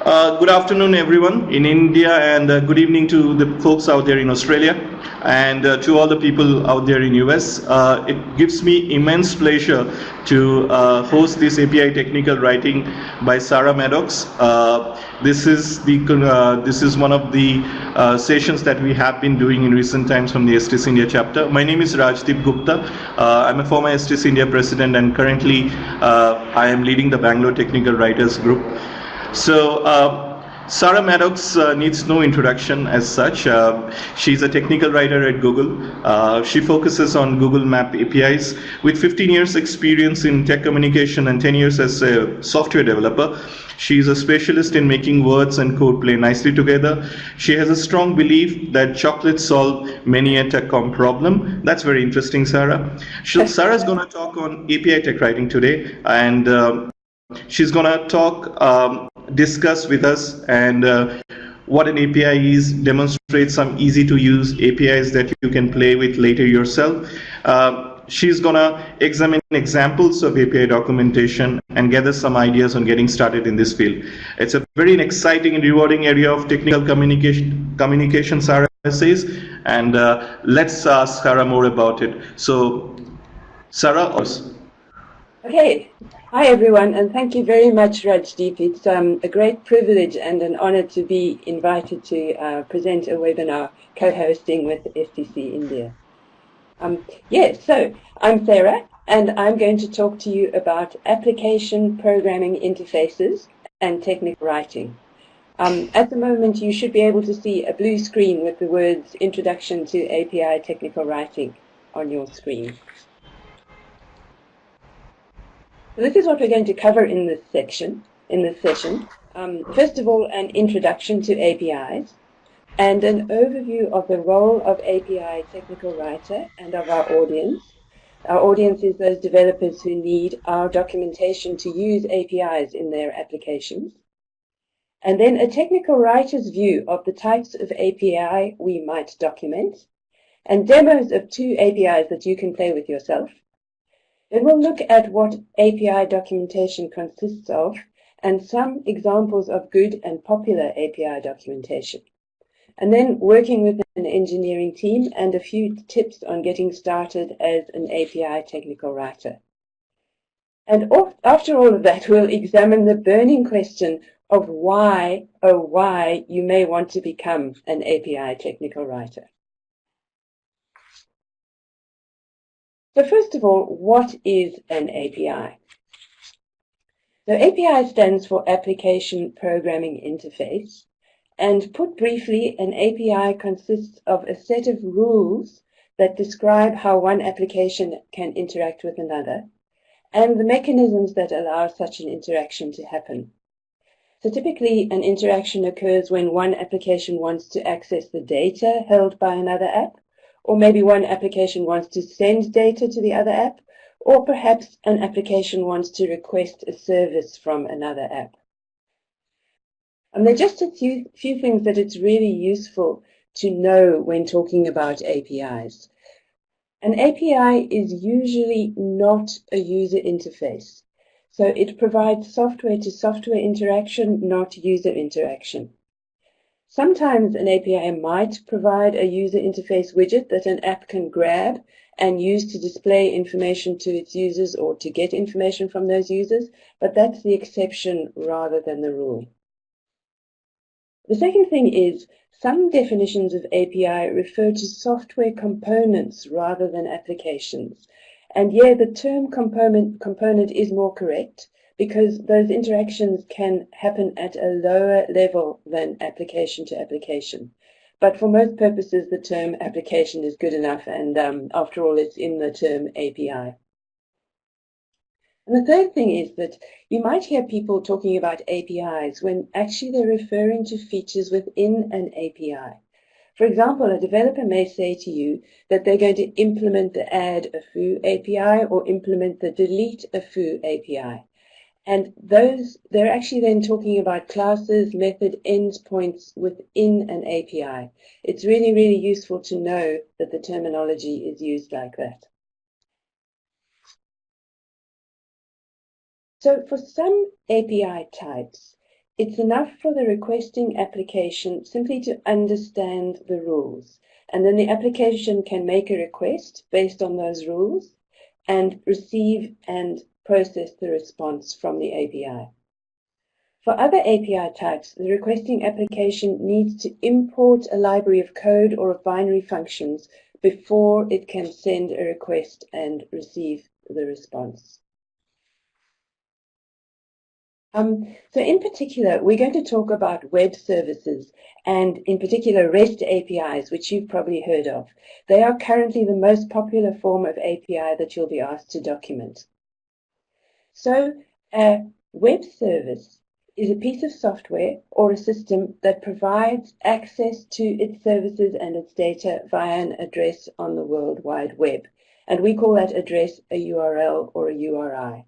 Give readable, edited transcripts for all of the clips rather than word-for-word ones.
Good afternoon, everyone in India, and good evening to the folks out there in Australia, and to all the people out there in US. It gives me immense pleasure to host this API technical writing by Sarah Maddox. This is one of the sessions that we have been doing in recent times from the STS India chapter. My name is Rajdeep Gupta. I'm a former STS India president, and currently I am leading the Bangalore Technical Writers Group. So Sarah Maddox needs no introduction as such. She's a technical writer at Google. She focuses on Google Map APIs with 15 years experience in tech communication and 10 years as a software developer. She's a specialist in making words and code play nicely together. She has a strong belief that chocolates solve many a tech-com problem. That's very interesting, Sarah. Sarah's going to talk on API tech writing today, and she's going to discuss with us and what an API is, demonstrate some easy to use APIs that you can play with later yourself. She's going to examine examples of API documentation and gather some ideas on getting started in this field. It's a very exciting and rewarding area of technical communication, Sarah says, and let's ask Sarah more about it. So, Sarah. Okay. Hi, everyone, and thank you very much, Rajdeep. It's a great privilege and an honor to be invited to present a webinar co-hosting with STC India. So I'm Sarah, and I'm going to talk to you about application programming interfaces and technical writing. At the moment, you should be able to see a blue screen with the words Introduction to API Technical Writing on your screen. So this is what we're going to cover in this session. First of all, an introduction to APIs and an overview of the role of API technical writer and of our audience. Our audience is those developers who need our documentation to use APIs in their applications. And then a technical writer's view of the types of API we might document, and demos of 2 APIs that you can play with yourself. Then we'll look at what API documentation consists of and some examples of good and popular API documentation. And then working with an engineering team and a few tips on getting started as an API technical writer. And after all of that, we'll examine the burning question of why, oh why, you may want to become an API technical writer. So first of all, what is an API? So API stands for Application Programming Interface, and put briefly, an API consists of a set of rules that describe how one application can interact with another, and the mechanisms that allow such an interaction to happen. So typically, an interaction occurs when one application wants to access the data held by another app, or maybe one application wants to send data to the other app, or perhaps an application wants to request a service from another app. And there are just a few things that it's really useful to know when talking about APIs. An API is usually not a user interface. So it provides software-to-software interaction, not user interaction. Sometimes an API might provide a user interface widget that an app can grab and use to display information to its users or to get information from those users, but that's the exception rather than the rule. The second thing is some definitions of API refer to software components rather than applications. And yeah, the term component is more correct, because those interactions can happen at a lower level than application to application. But for most purposes, the term application is good enough, and after all, it's in the term API. And the third thing is that you might hear people talking about APIs when actually they're referring to features within an API. For example, a developer may say to you that they're going to implement the add a foo API or implement the delete a foo API. And they're actually then talking about classes, method, endpoints within an API. It's really, really useful to know that the terminology is used like that. So for some API types, it's enough for the requesting application simply to understand the rules. And then the application can make a request based on those rules and receive and process the response from the API. For other API types, the requesting application needs to import a library of code or of binary functions before it can send a request and receive the response. So in particular, we're going to talk about web services and in particular REST APIs, which you've probably heard of. They are currently the most popular form of API that you'll be asked to document. So a web service is a piece of software or a system that provides access to its services and its data via an address on the World Wide Web. And we call that address a URL or a URI.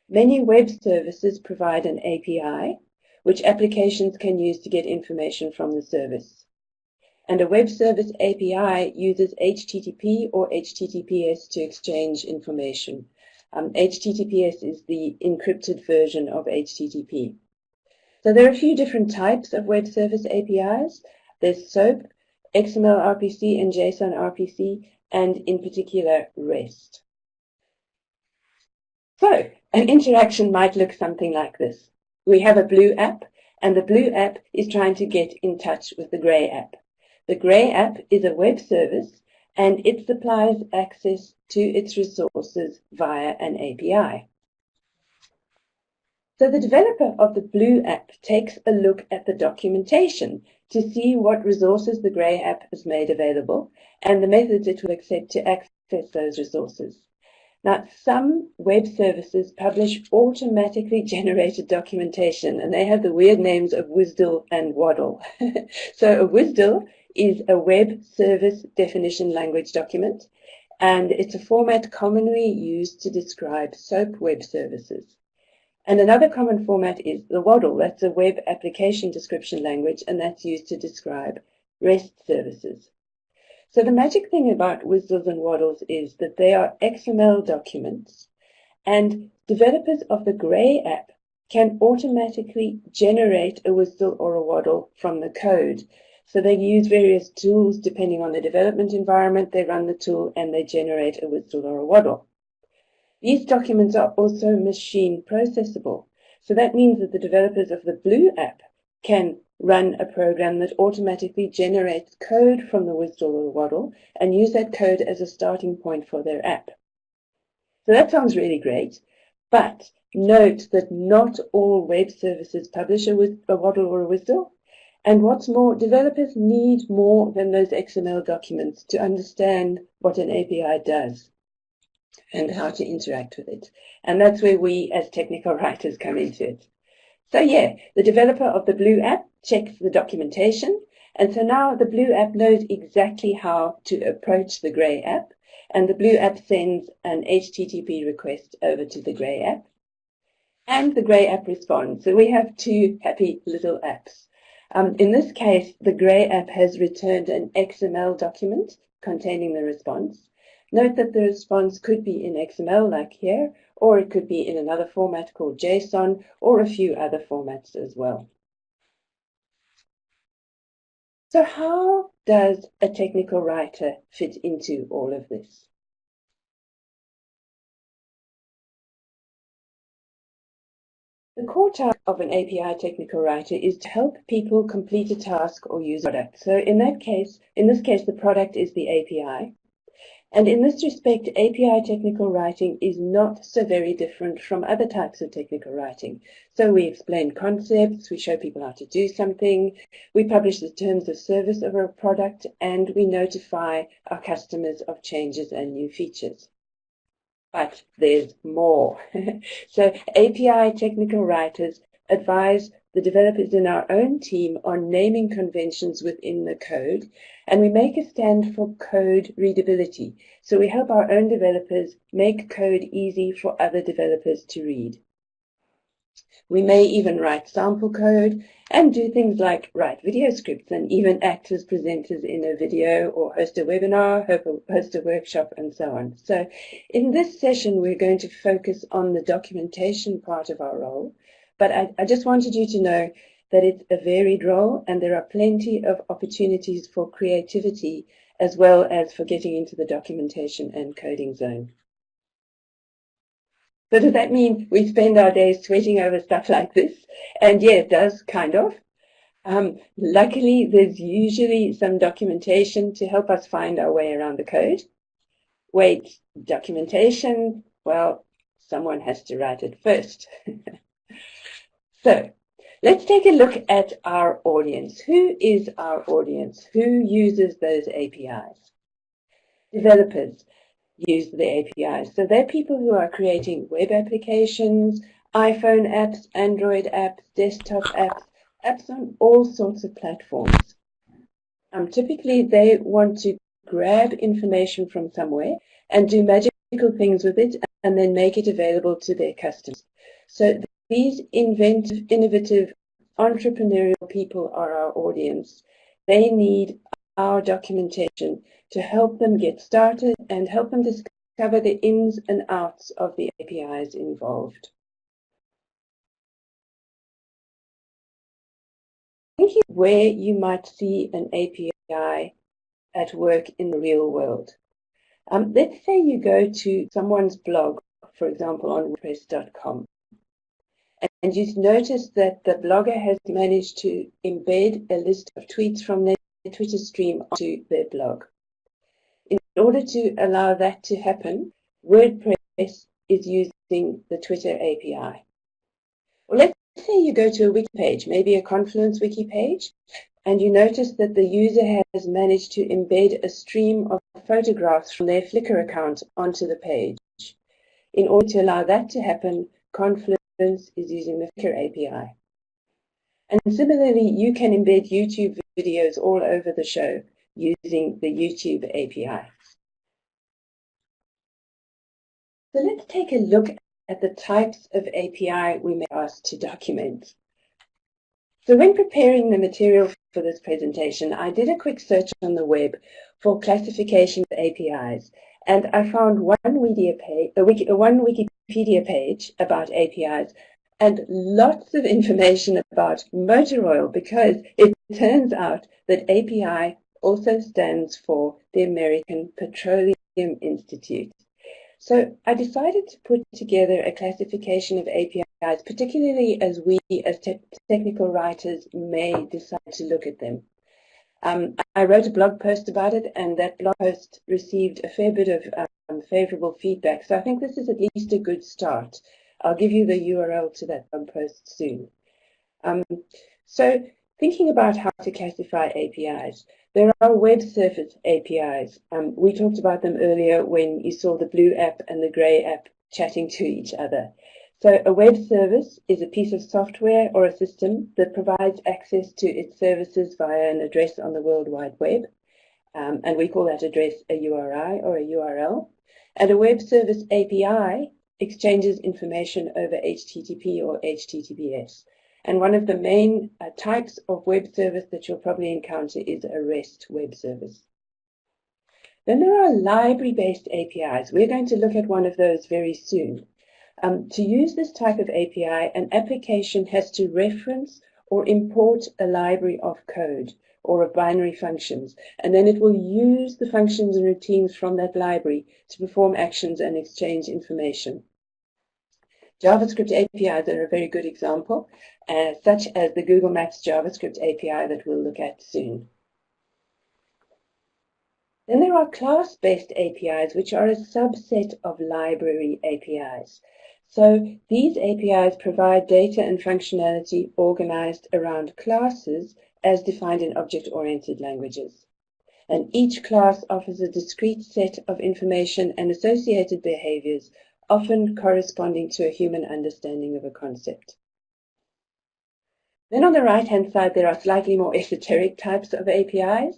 Many web services provide an API, which applications can use to get information from the service. And a web service API uses HTTP or HTTPS to exchange information. HTTPS is the encrypted version of HTTP. So there are a few different types of web service APIs. There's SOAP, XML RPC, and JSON RPC, and in particular REST. So an interaction might look something like this. We have a blue app, and the blue app is trying to get in touch with the grey app. The grey app is a web service, and it supplies access to its resources via an API. So the developer of the blue app takes a look at the documentation to see what resources the grey app has made available and the methods it will accept to access those resources. Now, some web services publish automatically generated documentation, and they have the weird names of WSDL and Waddle. So a WSDL is a web service definition language document, and it's a format commonly used to describe SOAP web services. And another common format is the Waddle. That's a web application description language, and that's used to describe REST services. So the magic thing about WSDLs and Waddles is that they are XML documents, and developers of the grey app can automatically generate a WSDL or a Waddle from the code. So they use various tools depending on the development environment. They run the tool and they generate a WSDL or a Waddle. These documents are also machine processable. So that means that the developers of the blue app can run a program that automatically generates code from the WSDL or Waddle and use that code as a starting point for their app. So that sounds really great, but note that not all web services publish a Waddle or a WSDL. And what's more, developers need more than those XML documents to understand what an API does and how to interact with it. And that's where we as technical writers come into it. So yeah, the developer of the blue app checks the documentation, and so now the blue app knows exactly how to approach the grey app, and the blue app sends an HTTP request over to the grey app, and the grey app responds. So we have two happy little apps. In this case, the grey app has returned an XML document containing the response. Note that the response could be in XML like here, or it could be in another format called JSON, or a few other formats as well. So how does a technical writer fit into all of this? The core task of an API technical writer is to help people complete a task or use a product. So in this case, the product is the API. And in this respect, API technical writing is not so very different from other types of technical writing. So we explain concepts, we show people how to do something, we publish the terms of service of our product, and we notify our customers of changes and new features. But there's more. So API technical writers advise the developers in our own team on naming conventions within the code, and we make a stand for code readability. So we help our own developers make code easy for other developers to read. We may even write sample code and do things like write video scripts and even act as presenters in a video or host a webinar, host a workshop, and so on. So in this session, we're going to focus on the documentation part of our role. but I just wanted you to know that it's a varied role and there are plenty of opportunities for creativity as well as for getting into the documentation and coding zone. So does that mean we spend our days sweating over stuff like this? And yeah, it does, kind of. Luckily, there's usually some documentation to help us find our way around the code. Wait, documentation? Well, someone has to write it first. So, let's take a look at our audience. Who is our audience? Who uses those APIs? Developers use the APIs. So they're people who are creating web applications, iPhone apps, Android apps, desktop apps, apps on all sorts of platforms. Typically, they want to grab information from somewhere and do magical things with it and then make it available to their customers. So these innovative, entrepreneurial people are our audience. They need our documentation to help them get started and help them discover the ins and outs of the APIs involved. Thinking where you might see an API at work in the real world. Let's say you go to someone's blog, for example, on WordPress.com, and you notice that the blogger has managed to embed a list of tweets from their Twitter stream onto their blog. In order to allow that to happen, WordPress is using the Twitter API. Or let's say you go to a wiki page, maybe a Confluence wiki page, and you notice that the user has managed to embed a stream of photographs from their Flickr account onto the page. In order to allow that to happen, Confluence is using the Flickr API. And similarly, you can embed YouTube videos all over the show using the YouTube API. So let's take a look at the types of API we may ask to document. So when preparing the material for this presentation, I did a quick search on the web for classification of APIs, and I found one Wikipedia page about APIs and lots of information about motor oil, because it turns out that API also stands for the American Petroleum Institute. So I decided to put together a classification of APIs, particularly as we as technical writers may decide to look at them. I wrote a blog post about it, and that blog post received a fair bit of favorable feedback. So I think this is at least a good start. I'll give you the URL to that blog post soon. So thinking about how to classify APIs, there are web service APIs. We talked about them earlier when you saw the blue app and the gray app chatting to each other. So a web service is a piece of software or a system that provides access to its services via an address on the World Wide Web. And we call that address a URI or a URL. And a web service API exchanges information over HTTP or HTTPS. And one of the main types of web service that you'll probably encounter is a REST web service. Then there are library-based APIs. We're going to look at one of those very soon. To use this type of API, an application has to reference or import a library of code or of binary functions, and then it will use the functions and routines from that library to perform actions and exchange information. JavaScript APIs are a very good example, such as the Google Maps JavaScript API that we'll look at soon. Then there are class-based APIs, which are a subset of library APIs. So these APIs provide data and functionality organized around classes as defined in object-oriented languages. And each class offers a discrete set of information and associated behaviors, often corresponding to a human understanding of a concept. Then on the right-hand side, there are slightly more esoteric types of APIs.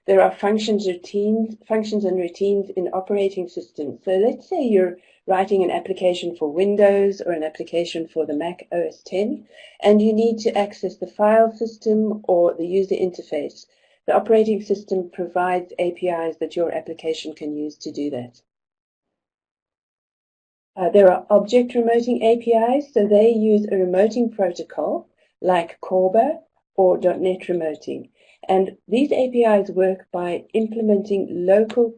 There are functions and routines in operating systems. So let's say you're writing an application for Windows or an application for the Mac OS X, and you need to access the file system or the user interface. The operating system provides APIs that your application can use to do that. There are object remoting APIs, so they use a remoting protocol like Corba or .NET remoting. And these APIs work by implementing local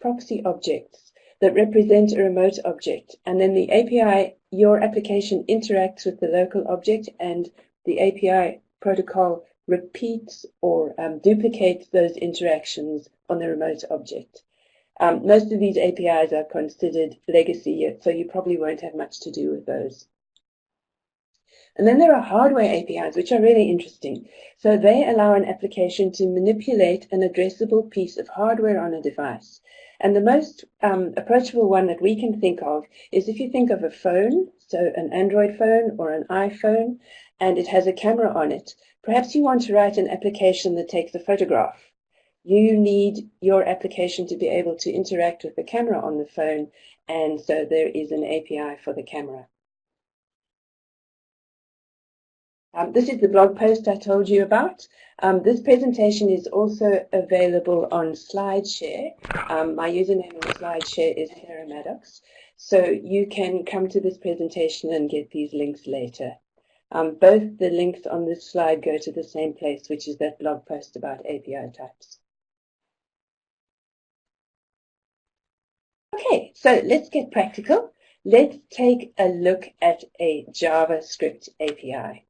proxy objects that represent a remote object. And then the API, your application interacts with the local object, and the API protocol repeats or duplicates those interactions on the remote object. Most of these APIs are considered legacy, so you probably won't have much to do with those. And then there are hardware APIs, which are really interesting. So they allow an application to manipulate an addressable piece of hardware on a device. And the most approachable one that we can think of is if you think of a phone, so an Android phone or an iPhone, and it has a camera on it. Perhaps you want to write an application that takes a photograph. You need your application to be able to interact with the camera on the phone, and so there is an API for the camera. This is the blog post I told you about. This presentation is also available on SlideShare. My username on SlideShare is Sarah Maddox, so you can come to this presentation and get these links later. Both the links on this slide go to the same place, which is that blog post about API types. Okay, so let's get practical. Let's take a look at a JavaScript API.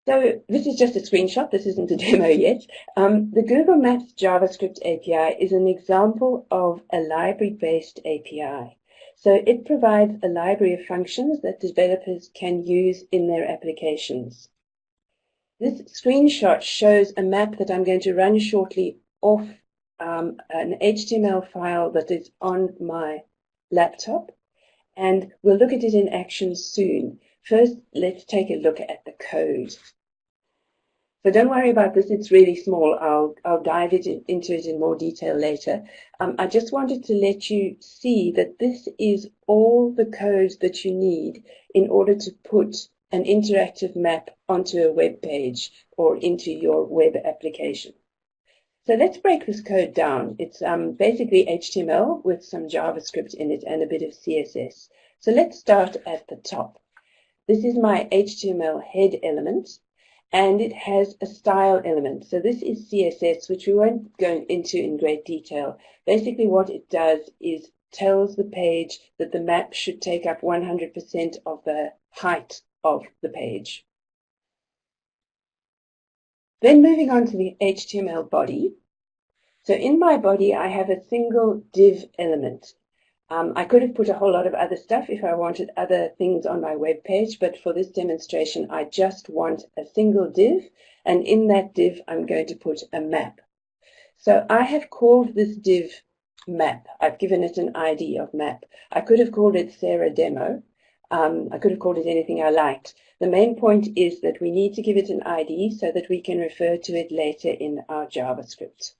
So this is just a screenshot. This isn't a demo yet. The Google Maps JavaScript API is an example of a library-based API. So it provides a library of functions that developers can use in their applications. This screenshot shows a map that I'm going to run shortly off an HTML file that is on my laptop, and we'll look at it in action soon. First, let's take a look at the code. So don't worry about this, it's really small. I'll dive into it in more detail later. I just wanted to let you see that this is all the code that you need in order to put an interactive map onto a web page or into your web application. So let's break this code down. It's basically HTML with some JavaScript in it and a bit of CSS. So let's start at the top. This is my HTML head element, and it has a style element. So this is CSS, which we won't go into in great detail. Basically what it does is tells the page that the map should take up 100% of the height of the page. Then moving on to the HTML body. So in my body, I have a single div element. I could have put a whole lot of other stuff if I wanted other things on my web page, but for this demonstration, I just want a single div, and in that div, I'm going to put a map. So I have called this div map. I've given it an ID of map. I could have called it Sarah Demo. I could have called it anything I liked. The main point is that we need to give it an ID so that we can refer to it later in our JavaScript.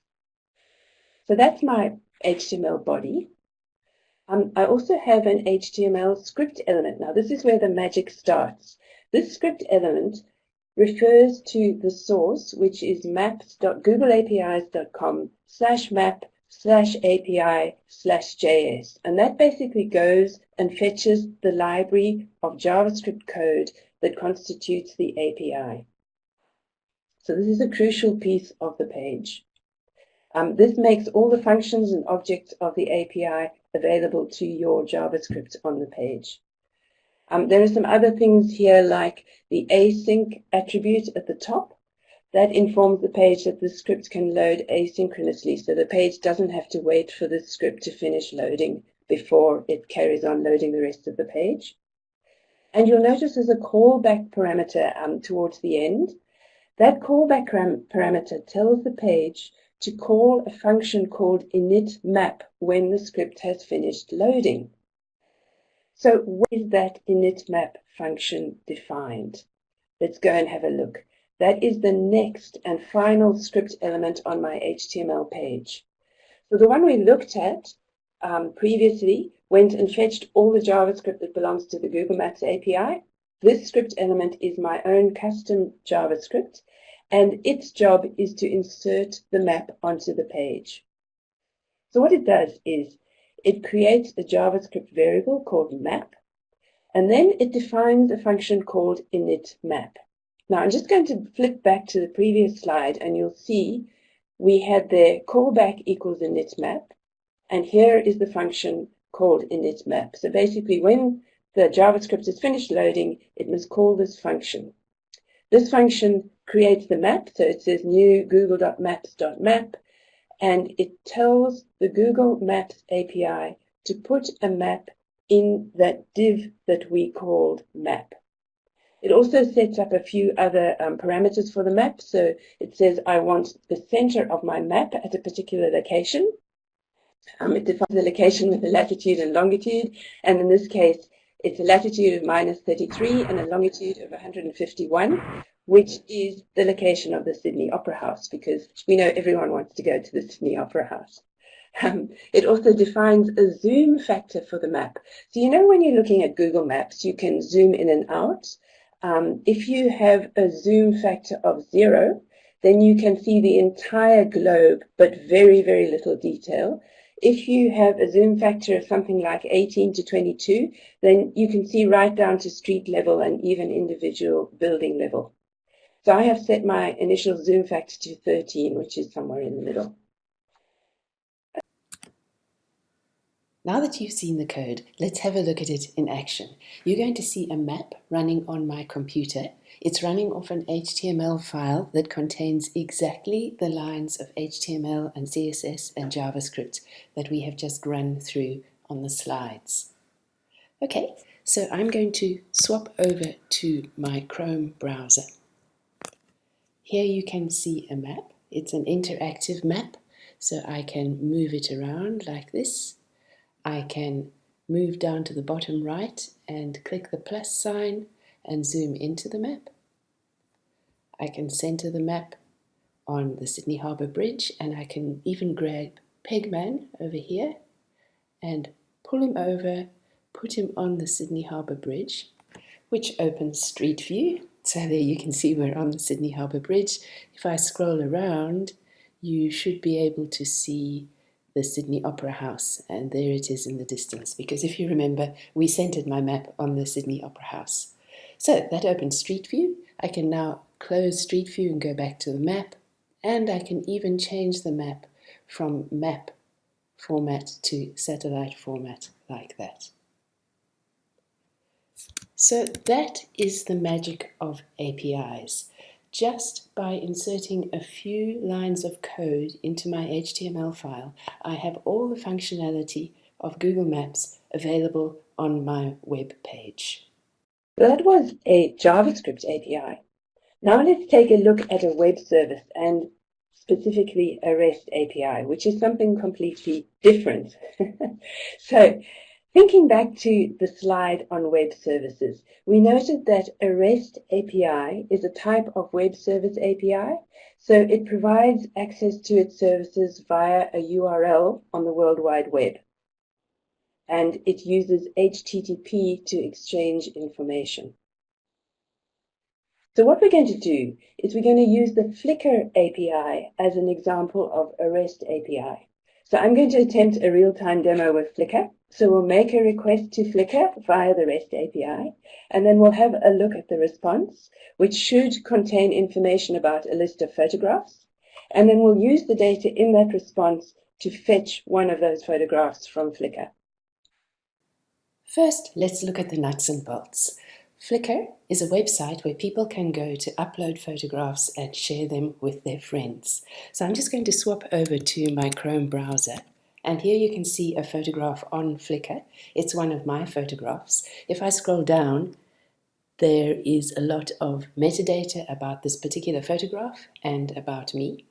So that's my HTML body. I also have an HTML script element. Now this is where the magic starts. This script element refers to the source, which is maps.googleapis.com/map/API/JS. And that basically goes and fetches the library of JavaScript code that constitutes the API. So this is a crucial piece of the page. This makes all the functions and objects of the API available to your JavaScript on the page. There are some other things here like the async attribute at the top. That informs the page that the script can load asynchronously, so the page doesn't have to wait for the script to finish loading before it carries on loading the rest of the page. And you'll notice there's a callback parameter towards the end. That callback parameter tells the page to call a function called initMap when the script has finished loading. So where is that initMap function defined? Let's go and have a look. That is the next and final script element on my HTML page. So the one we looked at previously went and fetched all the JavaScript that belongs to the Google Maps API. This script element is my own custom JavaScript, and its job is to insert the map onto the page. So what it does is it creates a JavaScript variable called map, and then it defines a function called initMap. Now I'm just going to flip back to the previous slide, and you'll see we had there callback equals initMap, and here is the function called initMap. So basically, when the JavaScript is finished loading, it must call this function. This function creates the map, so it says new google.maps.map, and it tells the Google Maps API to put a map in that div that we called map. It also sets up a few other parameters for the map. So it says I want the center of my map at a particular location. It defines the location with a latitude and longitude, and in this case, it's a latitude of -33 and a longitude of 151, which is the location of the Sydney Opera House, because we know everyone wants to go to the Sydney Opera House. It also defines a zoom factor for the map. So you know when you're looking at Google Maps, you can zoom in and out. If you have a zoom factor of 0, then you can see the entire globe, but very, very little detail. If you have a zoom factor of something like 18 to 22, then you can see right down to street level and even individual building level. So I have set my initial zoom factor to 13, which is somewhere in the middle. Now that you've seen the code, let's have a look at it in action. You're going to see a map running on my computer. It's running off an HTML file that contains exactly the lines of HTML and CSS and JavaScript that we have just run through on the slides. Okay, so I'm going to swap over to my Chrome browser. Here you can see a map. It's an interactive map, so I can move it around like this. I can move down to the bottom right and click the plus sign and zoom into the map. I can center the map on the Sydney Harbour Bridge, and I can even grab Pegman over here and pull him over, put him on the Sydney Harbour Bridge, which opens Street View. So there you can see we're on the Sydney Harbour Bridge. If I scroll around, you should be able to see the Sydney Opera House, and there it is in the distance, because if you remember, we centered my map on the Sydney Opera House. So that opens Street View. I can now close Street View and go back to the map, and I can even change the map from map format to satellite format like that. So that is the magic of APIs. Just by inserting a few lines of code into my HTML file, I have all the functionality of Google Maps available on my web page. That was a JavaScript API. Now let's take a look at a web service, and specifically a REST API, which is something completely different. So, thinking back to the slide on web services, we noted that a REST API is a type of web service API, so it provides access to its services via a URL on the World Wide Web. And it uses HTTP to exchange information. So what we're going to do is we're going to use the Flickr API as an example of a REST API. So I'm going to attempt a real-time demo with Flickr. So we'll make a request to Flickr via the REST API, and then we'll have a look at the response, which should contain information about a list of photographs. And then we'll use the data in that response to fetch one of those photographs from Flickr. First, let's look at the nuts and bolts. Flickr is a website where people can go to upload photographs and share them with their friends. So I'm just going to swap over to my Chrome browser, and here you can see a photograph on Flickr. It's one of my photographs. If I scroll down, there is a lot of metadata about this particular photograph and about me.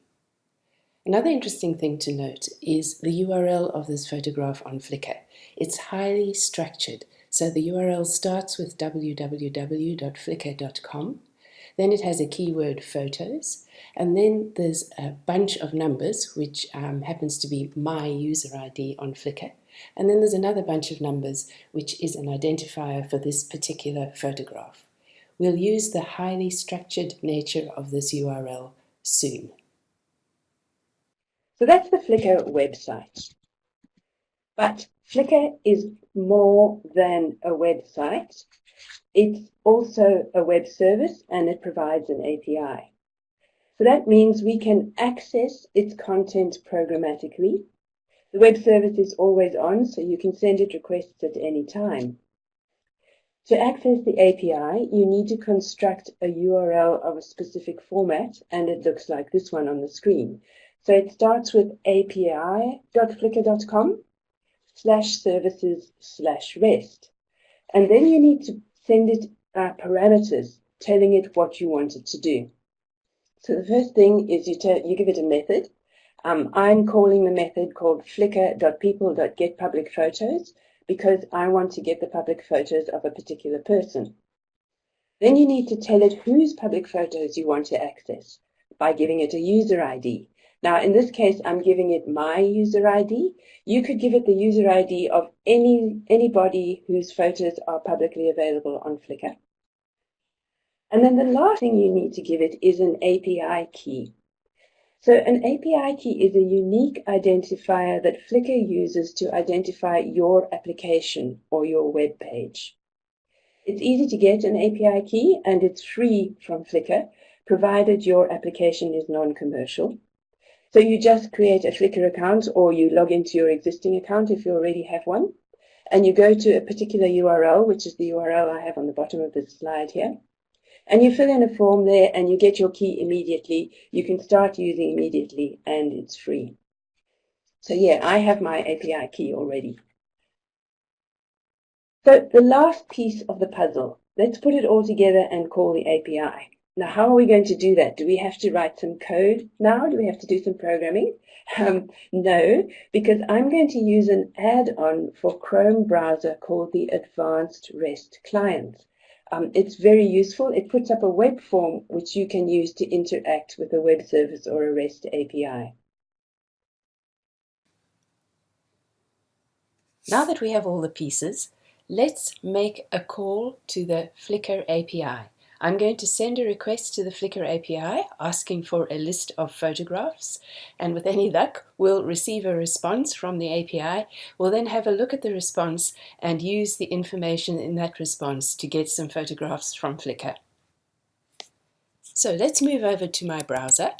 Another interesting thing to note is the URL of this photograph on Flickr. It's highly structured. So the URL starts with www.flickr.com, then it has a keyword photos, and then there's a bunch of numbers, which happens to be my user ID on Flickr, and then there's another bunch of numbers, which is an identifier for this particular photograph. We'll use the highly structured nature of this URL soon. So that's the Flickr website. But Flickr is more than a website. It's also a web service and it provides an API. So that means we can access its content programmatically. The web service is always on, so you can send it requests at any time. To access the API, you need to construct a URL of a specific format, and it looks like this one on the screen. So it starts with api.flickr.com/services/rest. And then you need to send it parameters telling it what you want it to do. So the first thing is you give it a method. I'm calling the method called flickr.people.getPublicPhotos because I want to get the public photos of a particular person. Then you need to tell it whose public photos you want to access by giving it a user ID. Now, in this case, I'm giving it my user ID. You could give it the user ID of anybody whose photos are publicly available on Flickr. And then the last thing you need to give it is an API key. So an API key is a unique identifier that Flickr uses to identify your application or your web page. It's easy to get an API key and it's free from Flickr, provided your application is non-commercial. So you just create a Flickr account or you log into your existing account if you already have one, and you go to a particular URL, which is the URL I have on the bottom of this slide here. And you fill in a form there and you get your key immediately. You can start using immediately and it's free. So yeah, I have my API key already. So the last piece of the puzzle, let's put it all together and call the API. Now, how are we going to do that? Do we have to write some code now? Do we have to do some programming? No, because I'm going to use an add-on for Chrome browser called the Advanced REST Client. It's very useful. It puts up a web form which you can use to interact with a web service or a REST API. Now that we have all the pieces, let's make a call to the Flickr API. I'm going to send a request to the Flickr API asking for a list of photographs, and with any luck we'll receive a response from the API. We'll then have a look at the response and use the information in that response to get some photographs from Flickr. So let's move over to my browser.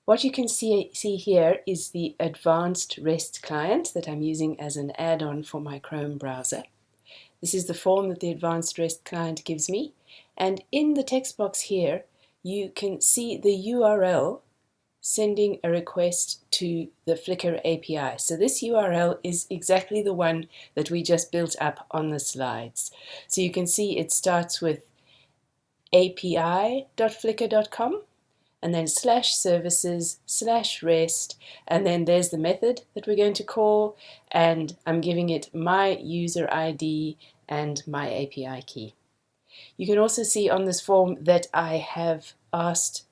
What you can see here is the Advanced REST Client that I'm using as an add-on for my Chrome browser. This is the form that the Advanced REST Client gives me, and in the text box here you can see the URL sending a request to the Flickr API. So this URL is exactly the one that we just built up on the slides. So you can see it starts with api.flickr.com and then /services/rest, and then there's the method that we're going to call, and I'm giving it my user ID and my API key. You can also see on this form that I have asked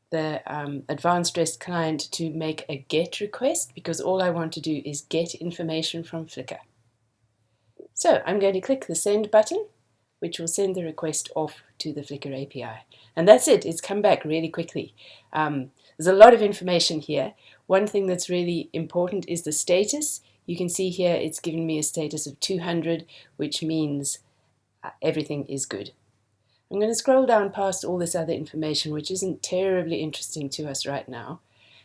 the Advanced REST client to make a GET request because all I want to do is get information from Flickr. So I'm going to click the send button, which will send the request off to the Flickr API. And that's it, it's come back really quickly. There's a lot of information here. One thing that's really important is the status. You can see here it's given me a status of 200, which means everything is good. I'm going to scroll down past all this other information, which isn't terribly interesting to us right now.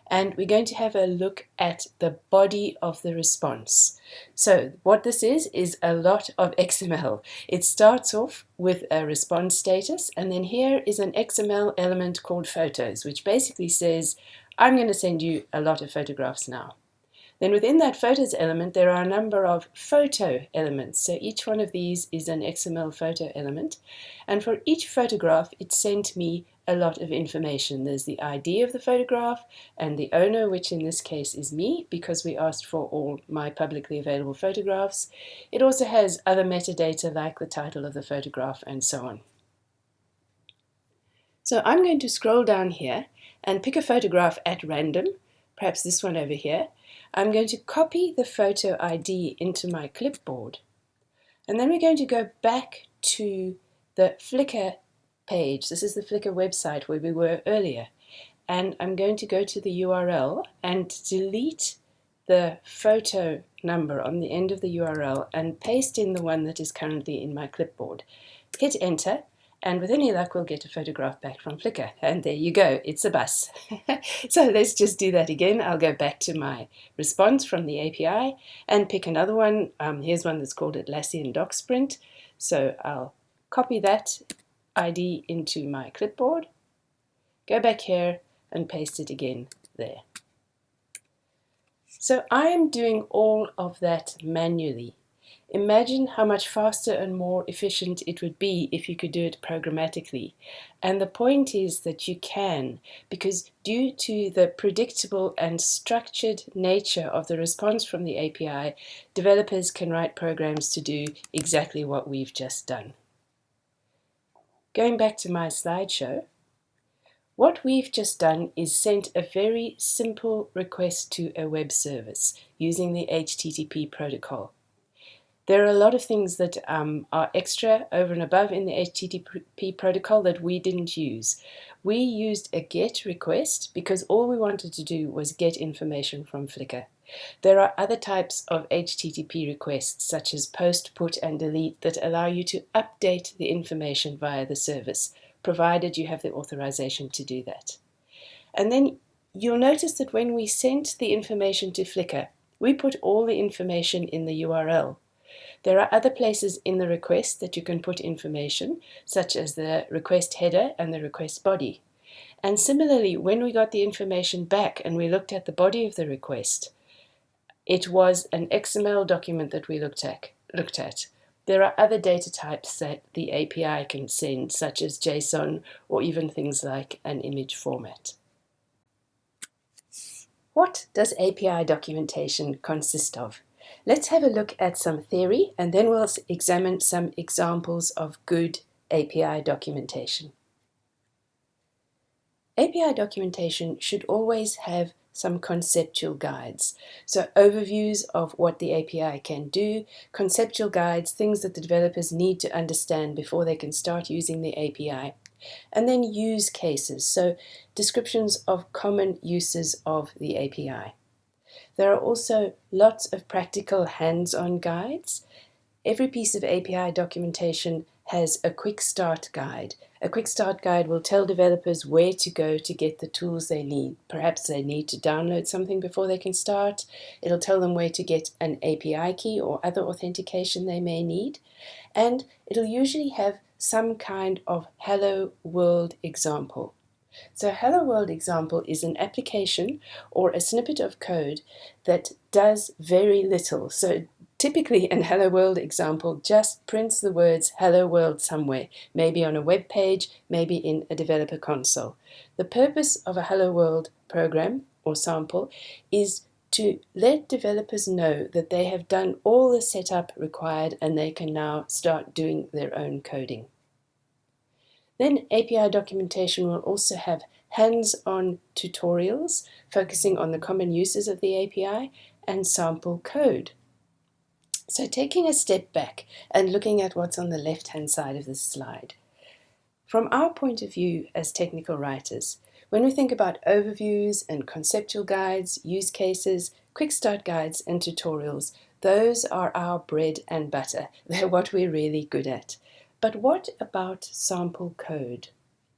And we're going to have a look at the body of the response. So what this is a lot of XML. It starts off with a response status, and then here is an XML element called photos, which basically says, I'm going to send you a lot of photographs now. Then within that photos element, there are a number of photo elements. So each one of these is an XML photo element. And for each photograph, it sent me a lot of information. There's the ID of the photograph and the owner, which in this case is me, because we asked for all my publicly available photographs. It also has other metadata like the title of the photograph and so on. So I'm going to scroll down here and pick a photograph at random, perhaps this one over here. I'm going to copy the photo ID into my clipboard, and then we're going to go back to the Flickr page. This is the Flickr website where we were earlier, and I'm going to go to the URL and delete the photo number on the end of the URL and paste in the one that is currently in my clipboard. Hit enter, and with any luck we'll get a photograph back from Flickr. And there you go, it's a bus. So let's just do that again. I'll go back to my response from the API and pick another one. Here's one that's called Atlassian Doc Sprint. So I'll copy that ID into my clipboard, go back here and paste it again there. So I am doing all of that manually. Imagine how much faster and more efficient it would be if you could do it programmatically. And the point is that you can, because due to the predictable and structured nature of the response from the API, developers can write programs to do exactly what we've just done. Going back to my slideshow, what we've just done is sent a very simple request to a web service using the HTTP protocol. There are a lot of things that are extra over and above in the HTTP protocol that we didn't use. We used a GET request because all we wanted to do was get information from Flickr. There are other types of HTTP requests such as post, put and delete that allow you to update the information via the service, provided you have the authorization to do that. And then you'll notice that when we sent the information to Flickr, we put all the information in the URL. There are other places in the request that you can put information, such as the request header and the request body. And similarly, when we got the information back and we looked at the body of the request, it was an XML document that we looked at. There are other data types that the API can send, such as JSON or even things like an image format. What does API documentation consist of? Let's have a look at some theory and then we'll examine some examples of good API documentation. API documentation should always have some conceptual guides. So overviews of what the API can do, conceptual guides, things that the developers need to understand before they can start using the API. And then use cases, so descriptions of common uses of the API. There are also lots of practical hands-on guides. Every piece of API documentation has a quick start guide. A quick start guide will tell developers where to go to get the tools they need. Perhaps they need to download something before they can start. It'll tell them where to get an API key or other authentication they may need. And it'll usually have some kind of hello world example. So hello world example is an application or a snippet of code that does very little. So typically an hello world example just prints the words hello world somewhere, maybe on a web page, maybe in a developer console. The purpose of a hello world program or sample is to let developers know that they have done all the setup required and they can now start doing their own coding. Then API documentation will also have hands-on tutorials focusing on the common uses of the API and sample code. So taking a step back and looking at what's on the left-hand side of this slide. From our point of view as technical writers, when we think about overviews and conceptual guides, use cases, quick start guides and tutorials, those are our bread and butter. They're what we're really good at. But what about sample code?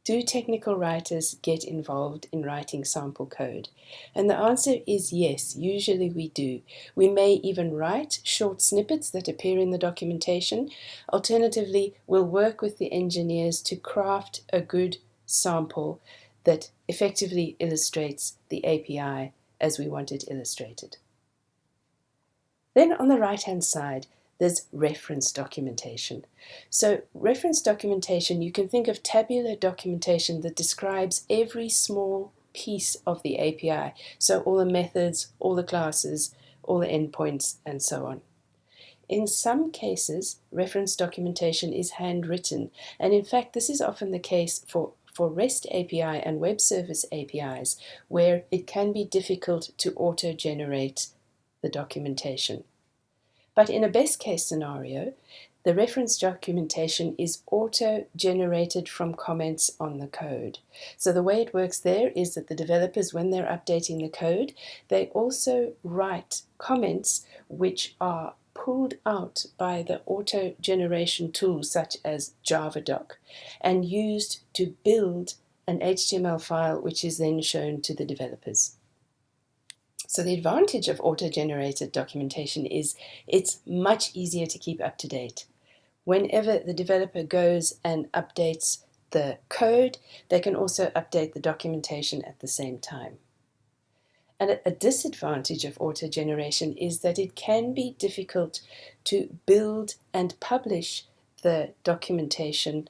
Do technical writers get involved in writing sample code? And the answer is yes, usually we do. We may even write short snippets that appear in the documentation. Alternatively, we'll work with the engineers to craft a good sample that effectively illustrates the API as we want it illustrated. Then on the right-hand side, there's reference documentation. So reference documentation, you can think of tabular documentation that describes every small piece of the API. So all the methods, all the classes, all the endpoints, and so on. In some cases, reference documentation is handwritten. And in fact, this is often the case for REST API and web service APIs, where it can be difficult to auto-generate the documentation. But in a best case scenario, The reference documentation is auto-generated from comments on the code. So the way it works there is that the developers, when they're updating the code, they also write comments which are pulled out by the auto-generation tools such as Javadoc and used to build an HTML file which is then shown to the developers. So the advantage of auto-generated documentation is it's much easier to keep up to date. Whenever the developer goes and updates the code, they can also update the documentation at the same time. And a disadvantage of auto-generation is that it can be difficult to build and publish the documentation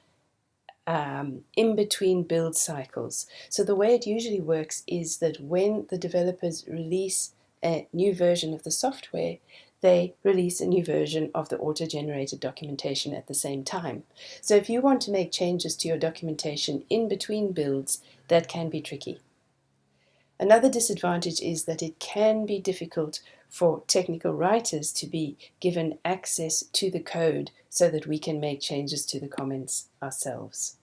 in between build cycles. So the way it usually works is that when the developers release a new version of the software, they release a new version of the auto-generated documentation at the same time. So if you want to make changes to your documentation in between builds, that can be tricky. Another disadvantage is that it can be difficult for technical writers to be given access to the code so that we can make changes to the comments ourselves.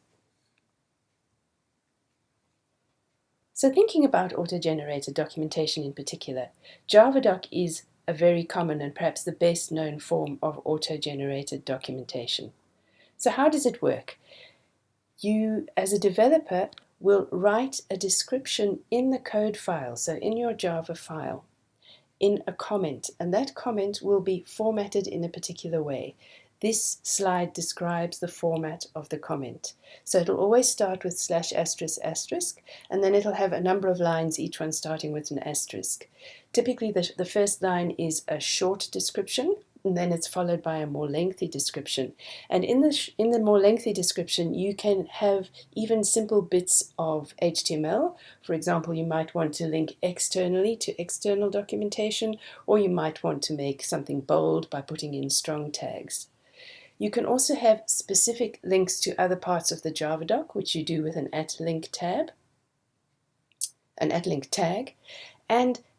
So thinking about auto-generated documentation in particular, Javadoc is a very common and perhaps the best known form of auto-generated documentation. So how does it work? You, as a developer, will write a description in the code file, so in your Java file, in a comment, and that comment will be formatted in a particular way. This slide describes the format of the comment. So it'll always start with /**, and then it'll have a number of lines, each one starting with an asterisk. Typically the first line is a short description, and then it's followed by a more lengthy description. And in the more lengthy description, you can have even simple bits of HTML. For example, you might want to link externally to external documentation, or you might want to make something bold by putting in strong tags. You can also have specific links to other parts of the Javadoc, which you do with an @link tag. And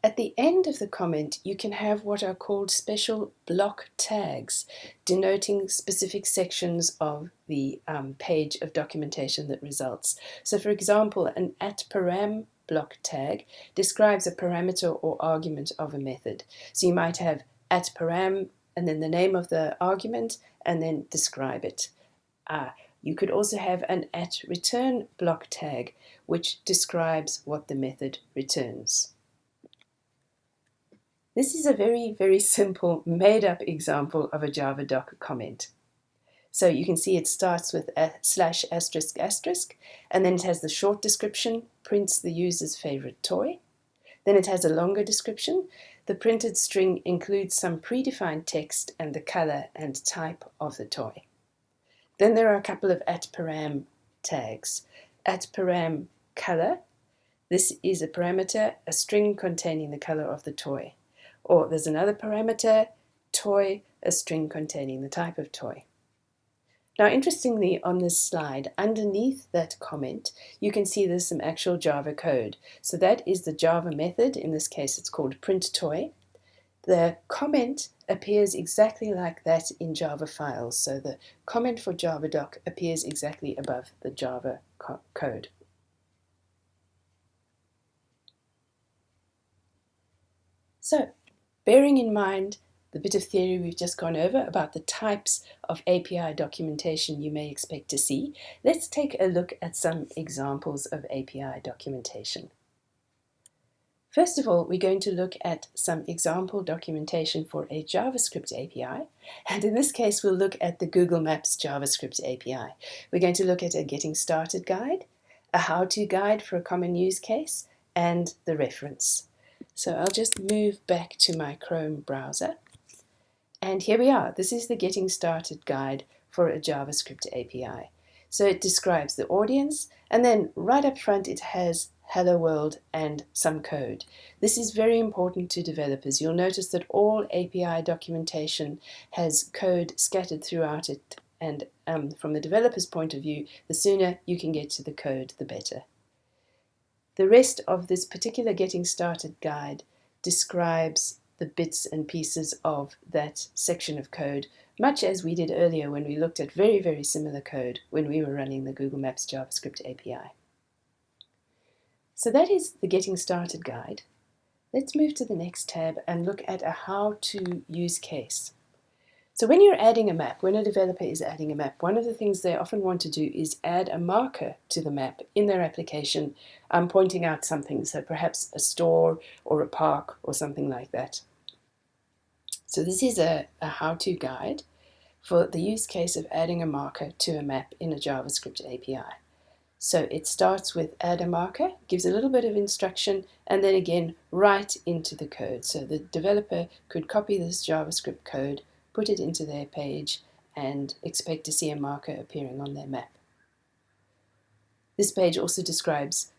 at the end of the comment, you can have what are called special block tags, denoting specific sections of the page of documentation that results. So for example, an @param block tag describes a parameter or argument of a method. So you might have @param and then the name of the argument and then describe it. You could also have an @return block tag, which describes what the method returns. This is a very, very simple made-up example of a Javadoc comment. So you can see it starts with a /**, and then it has the short description, prints the user's favorite toy. Then it has a longer description. The printed string includes some predefined text and the color and type of the toy. Then there are a couple of @param tags. @param color. This is a parameter, a string containing the color of the toy. Or there's another parameter, toy, a string containing the type of toy. Now, interestingly, on this slide, underneath that comment, you can see there's some actual Java code. So that is the Java method. In this case, it's called printToy. The comment appears exactly like that in Java files. So the comment for Javadoc appears exactly above the Java code. So, bearing in mind the bit of theory we've just gone over about the types of API documentation you may expect to see, let's take a look at some examples of API documentation. First of all, we're going to look at some example documentation for a JavaScript API, and in this case we'll look at the Google Maps JavaScript API. We're going to look at a getting started guide, a how-to guide for a common use case, and the reference. So I'll just move back to my Chrome browser. And here we are. This is the Getting Started guide for a JavaScript API. So it describes the audience, and then right up front it has Hello World and some code. This is very important to developers. You'll notice that all API documentation has code scattered throughout it, and from the developer's point of view, the sooner you can get to the code, the better. The rest of this particular Getting Started guide describes the bits and pieces of that section of code much as we did earlier when we looked at very, very similar code when we were running the Google Maps JavaScript API. So that is the Getting Started guide. Let's move to the next tab and look at a how-to use case. So when you're adding a map, when a developer is adding a map, one of the things they often want to do is add a marker to the map in their application, pointing out something, so perhaps a store or a park or something like that. So this is a how-to guide for the use case of adding a marker to a map in a JavaScript API. So it starts with add a marker, gives a little bit of instruction, and then again right into the code. So the developer could copy this JavaScript code, put it into their page, and expect to see a marker appearing on their map. This page also describes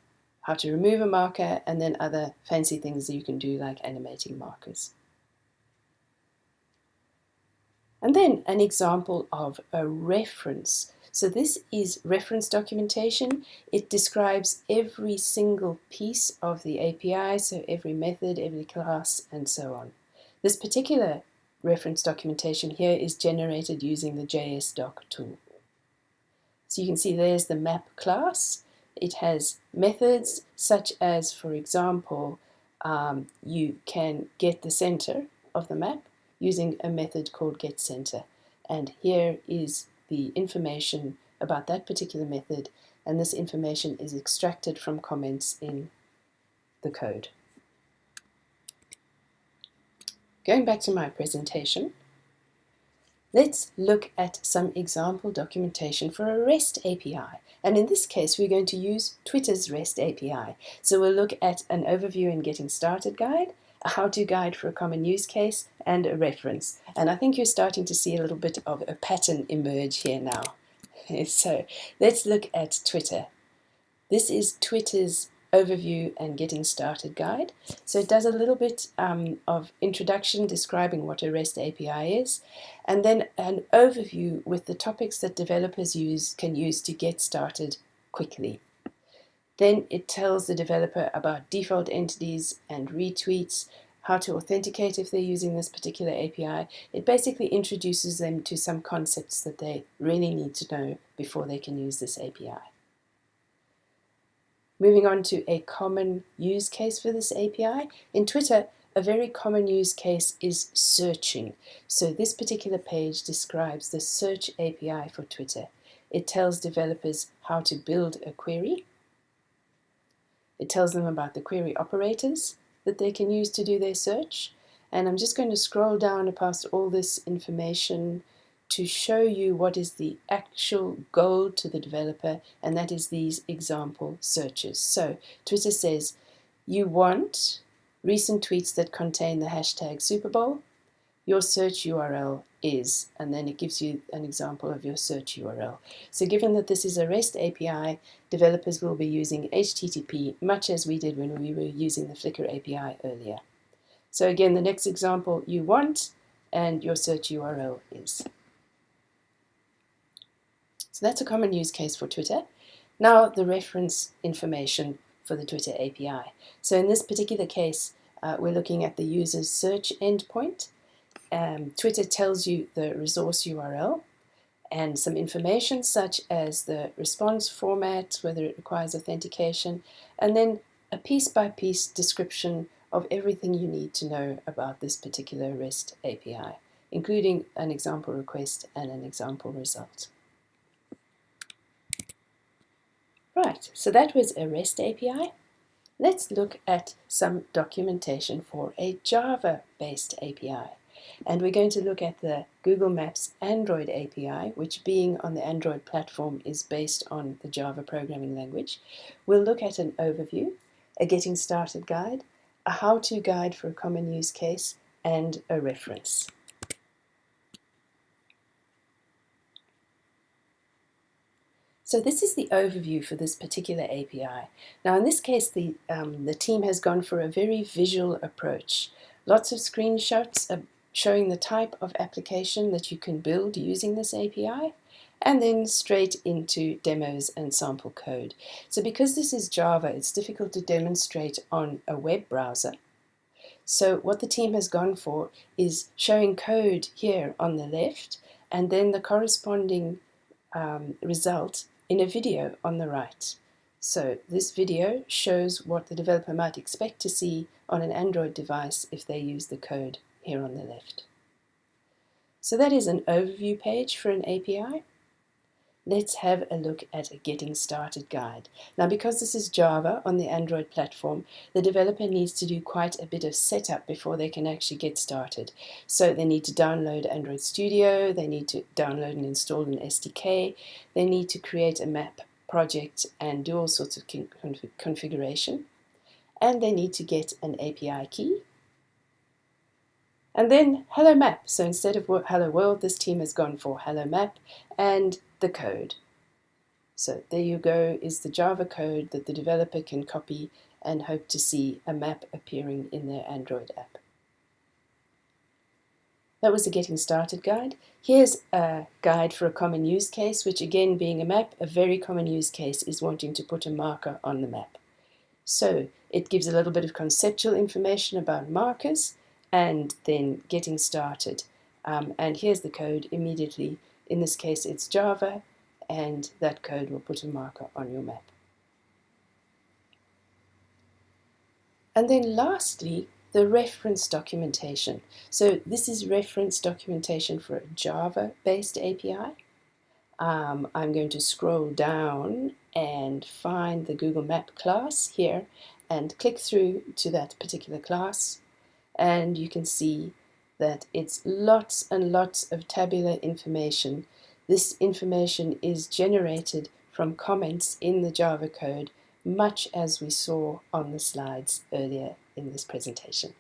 how to remove a marker and then other fancy things that you can do like animating markers. And then an example of a reference. So this is reference documentation. It describes every single piece of the API, so every method, every class, and so on. This particular reference documentation here is generated using the Javadoc tool. So you can see there's the map class. It has methods such as, for example, you can get the center of the map using a method called getCenter. And here is the information about that particular method, and this information is extracted from comments in the code. Going back to my presentation, let's look at some example documentation for a REST API. And in this case, we're going to use Twitter's REST API. So we'll look at an overview and getting started guide, a how-to guide for a common use case, and a reference. And I think you're starting to see a little bit of a pattern emerge here now. So let's look at Twitter. This is Twitter's overview and getting started guide. So it does a little bit of introduction describing what a REST API is, and then an overview with the topics that developers can use to get started quickly. Then it tells the developer about default entities and retweets, how to authenticate if they're using this particular API. It basically introduces them to some concepts that they really need to know before they can use this API. Moving on to a common use case for this API. In Twitter, a very common use case is searching. So this particular page describes the search API for Twitter. It tells developers how to build a query. It tells them about the query operators that they can use to do their search. And I'm just going to scroll down past all this information to show you what is the actual goal to the developer, and that is these example searches. So Twitter says you want recent tweets that contain the hashtag Super Bowl. Your search URL is, and then it gives you an example of your search URL. So given that this is a REST API, developers will be using HTTP, much as we did when we were using the Flickr API earlier. So again, the next example you want, and your search URL is. So that's a common use case for Twitter. Now the reference information for the Twitter API. So in this particular case, we're looking at the user's search endpoint. Twitter tells you the resource URL and some information such as the response format, whether it requires authentication, and then a piece-by-piece description of everything you need to know about this particular REST API, including an example request and an example result. Right, so that was a REST API. Let's look at some documentation for a Java-based API. And we're going to look at the Google Maps Android API, which being on the Android platform is based on the Java programming language. We'll look at an overview, a getting started guide, a how-to guide for a common use case, and a reference. So this is the overview for this particular API. Now in this case, the team has gone for a very visual approach. Lots of screenshots showing the type of application that you can build using this API, and then straight into demos and sample code. So because this is Java, it's difficult to demonstrate on a web browser. So what the team has gone for is showing code here on the left, and then the corresponding result in a video on the right. So this video shows what the developer might expect to see on an Android device if they use the code here on the left. So that is an overview page for an API. Let's have a look at a getting started guide. Now, because this is Java on the Android platform, the developer needs to do quite a bit of setup before they can actually get started. So they need to download Android Studio, they need to download and install an SDK, they need to create a map project and do all sorts of configuration, and they need to get an API key. And then Hello Map. So instead of Hello World, this team has gone for Hello Map and the code. So there you go, is the Java code that the developer can copy and hope to see a map appearing in their Android app. That was the Getting Started guide. Here's a guide for a common use case, which again, being a map, a very common use case is wanting to put a marker on the map. So it gives a little bit of conceptual information about markers and then getting started. And here's the code immediately. In this case, it's Java, and that code will put a marker on your map. And then lastly, the reference documentation. So this is reference documentation for a Java-based API. I'm going to scroll down and find the Google Map class here and click through to that particular class. And you can see that it's lots and lots of tabular information. This information is generated from comments in the Java code, much as we saw on the slides earlier in this presentation.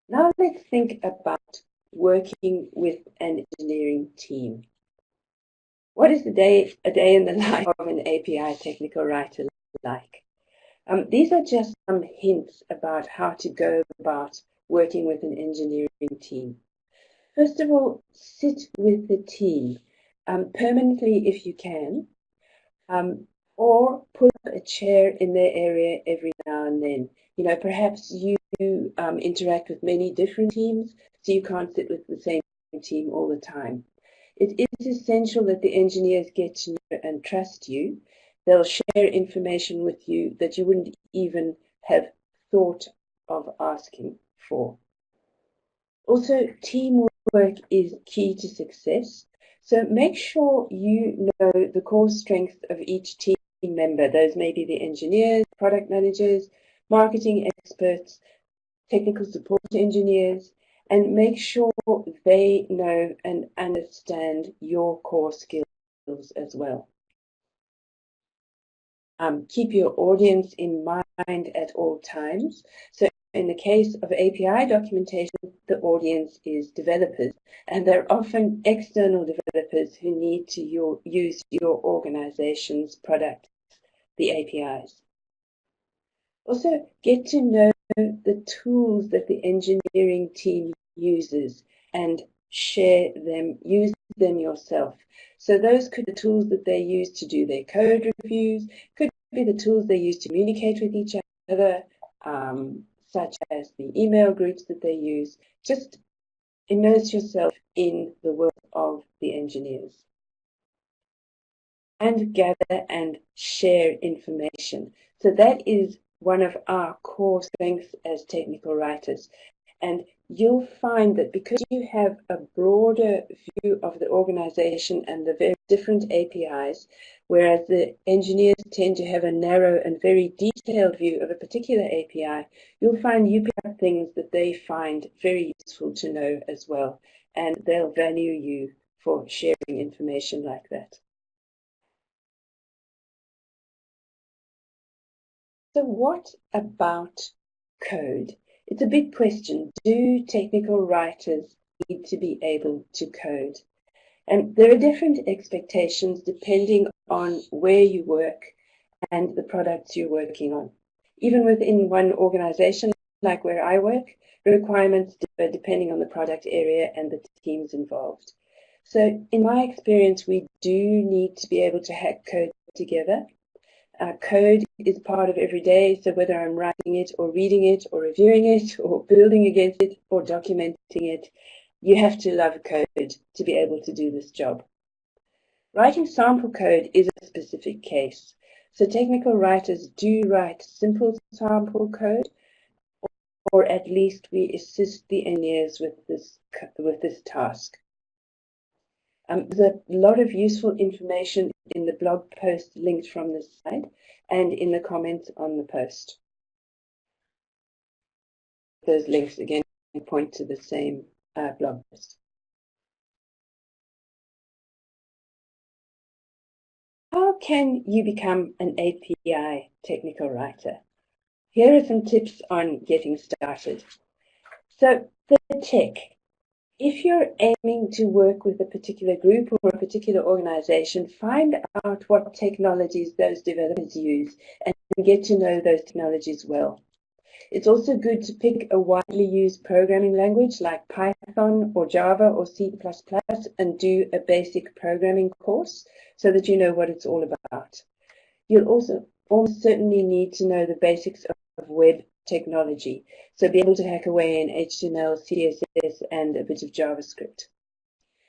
Now let's think about working with an engineering team. What is a day in the life of an API technical writer like? These are just some hints about how to go about working with an engineering team. First of all, sit with the team permanently if you can, or pull up a chair in their area every now and then. You know, perhaps you interact with many different teams, so you can't sit with the same team all the time. It is essential that the engineers get to know and trust you. They'll share information with you that you wouldn't even have thought of asking for. Also, teamwork is key to success. So make sure you know the core strengths of each team member. Those may be the engineers, product managers, marketing experts, technical support engineers, and make sure they know and understand your core skills as well. Keep your audience in mind at all times. So in the case of API documentation, the audience is developers, and they're often external developers who need to use your organization's products, the APIs. Also, get to know the tools that the engineering team uses and share them, use them yourself. So those could be the tools that they use to do their code reviews, could be the tools they use to communicate with each other, such as the email groups that they use. Just immerse yourself in the world of the engineers. And gather and share information. So that is one of our core strengths as technical writers. And you'll find that because you have a broader view of the organization and the very different APIs, whereas the engineers tend to have a narrow and very detailed view of a particular API, you'll find you pick up things that they find very useful to know as well. And they'll value you for sharing information like that. So what about code? It's a big question. Do technical writers need to be able to code? And there are different expectations depending on where you work and the products you're working on. Even within one organization, like where I work, the requirements differ depending on the product area and the teams involved. So in my experience, we do need to be able to hack code together. Code is part of every day, so whether I'm writing it or reading it or reviewing it or building against it or documenting it, you have to love code to be able to do this job. Writing sample code is a specific case. So technical writers do write simple sample code, or at least we assist the engineers with this task. There's a lot of useful information in the blog post linked from this slide and in the comments on the post. Those links again point to the same blog post. How can you become an API technical writer? Here are some tips on getting started. So the tech. If you're aiming to work with a particular group or a particular organization, find out what technologies those developers use and get to know those technologies well. It's also good to pick a widely used programming language like Python or Java or C++ and do a basic programming course so that you know what it's all about. You'll also almost certainly need to know the basics of web technology, so be able to hack away in HTML, CSS, and a bit of JavaScript.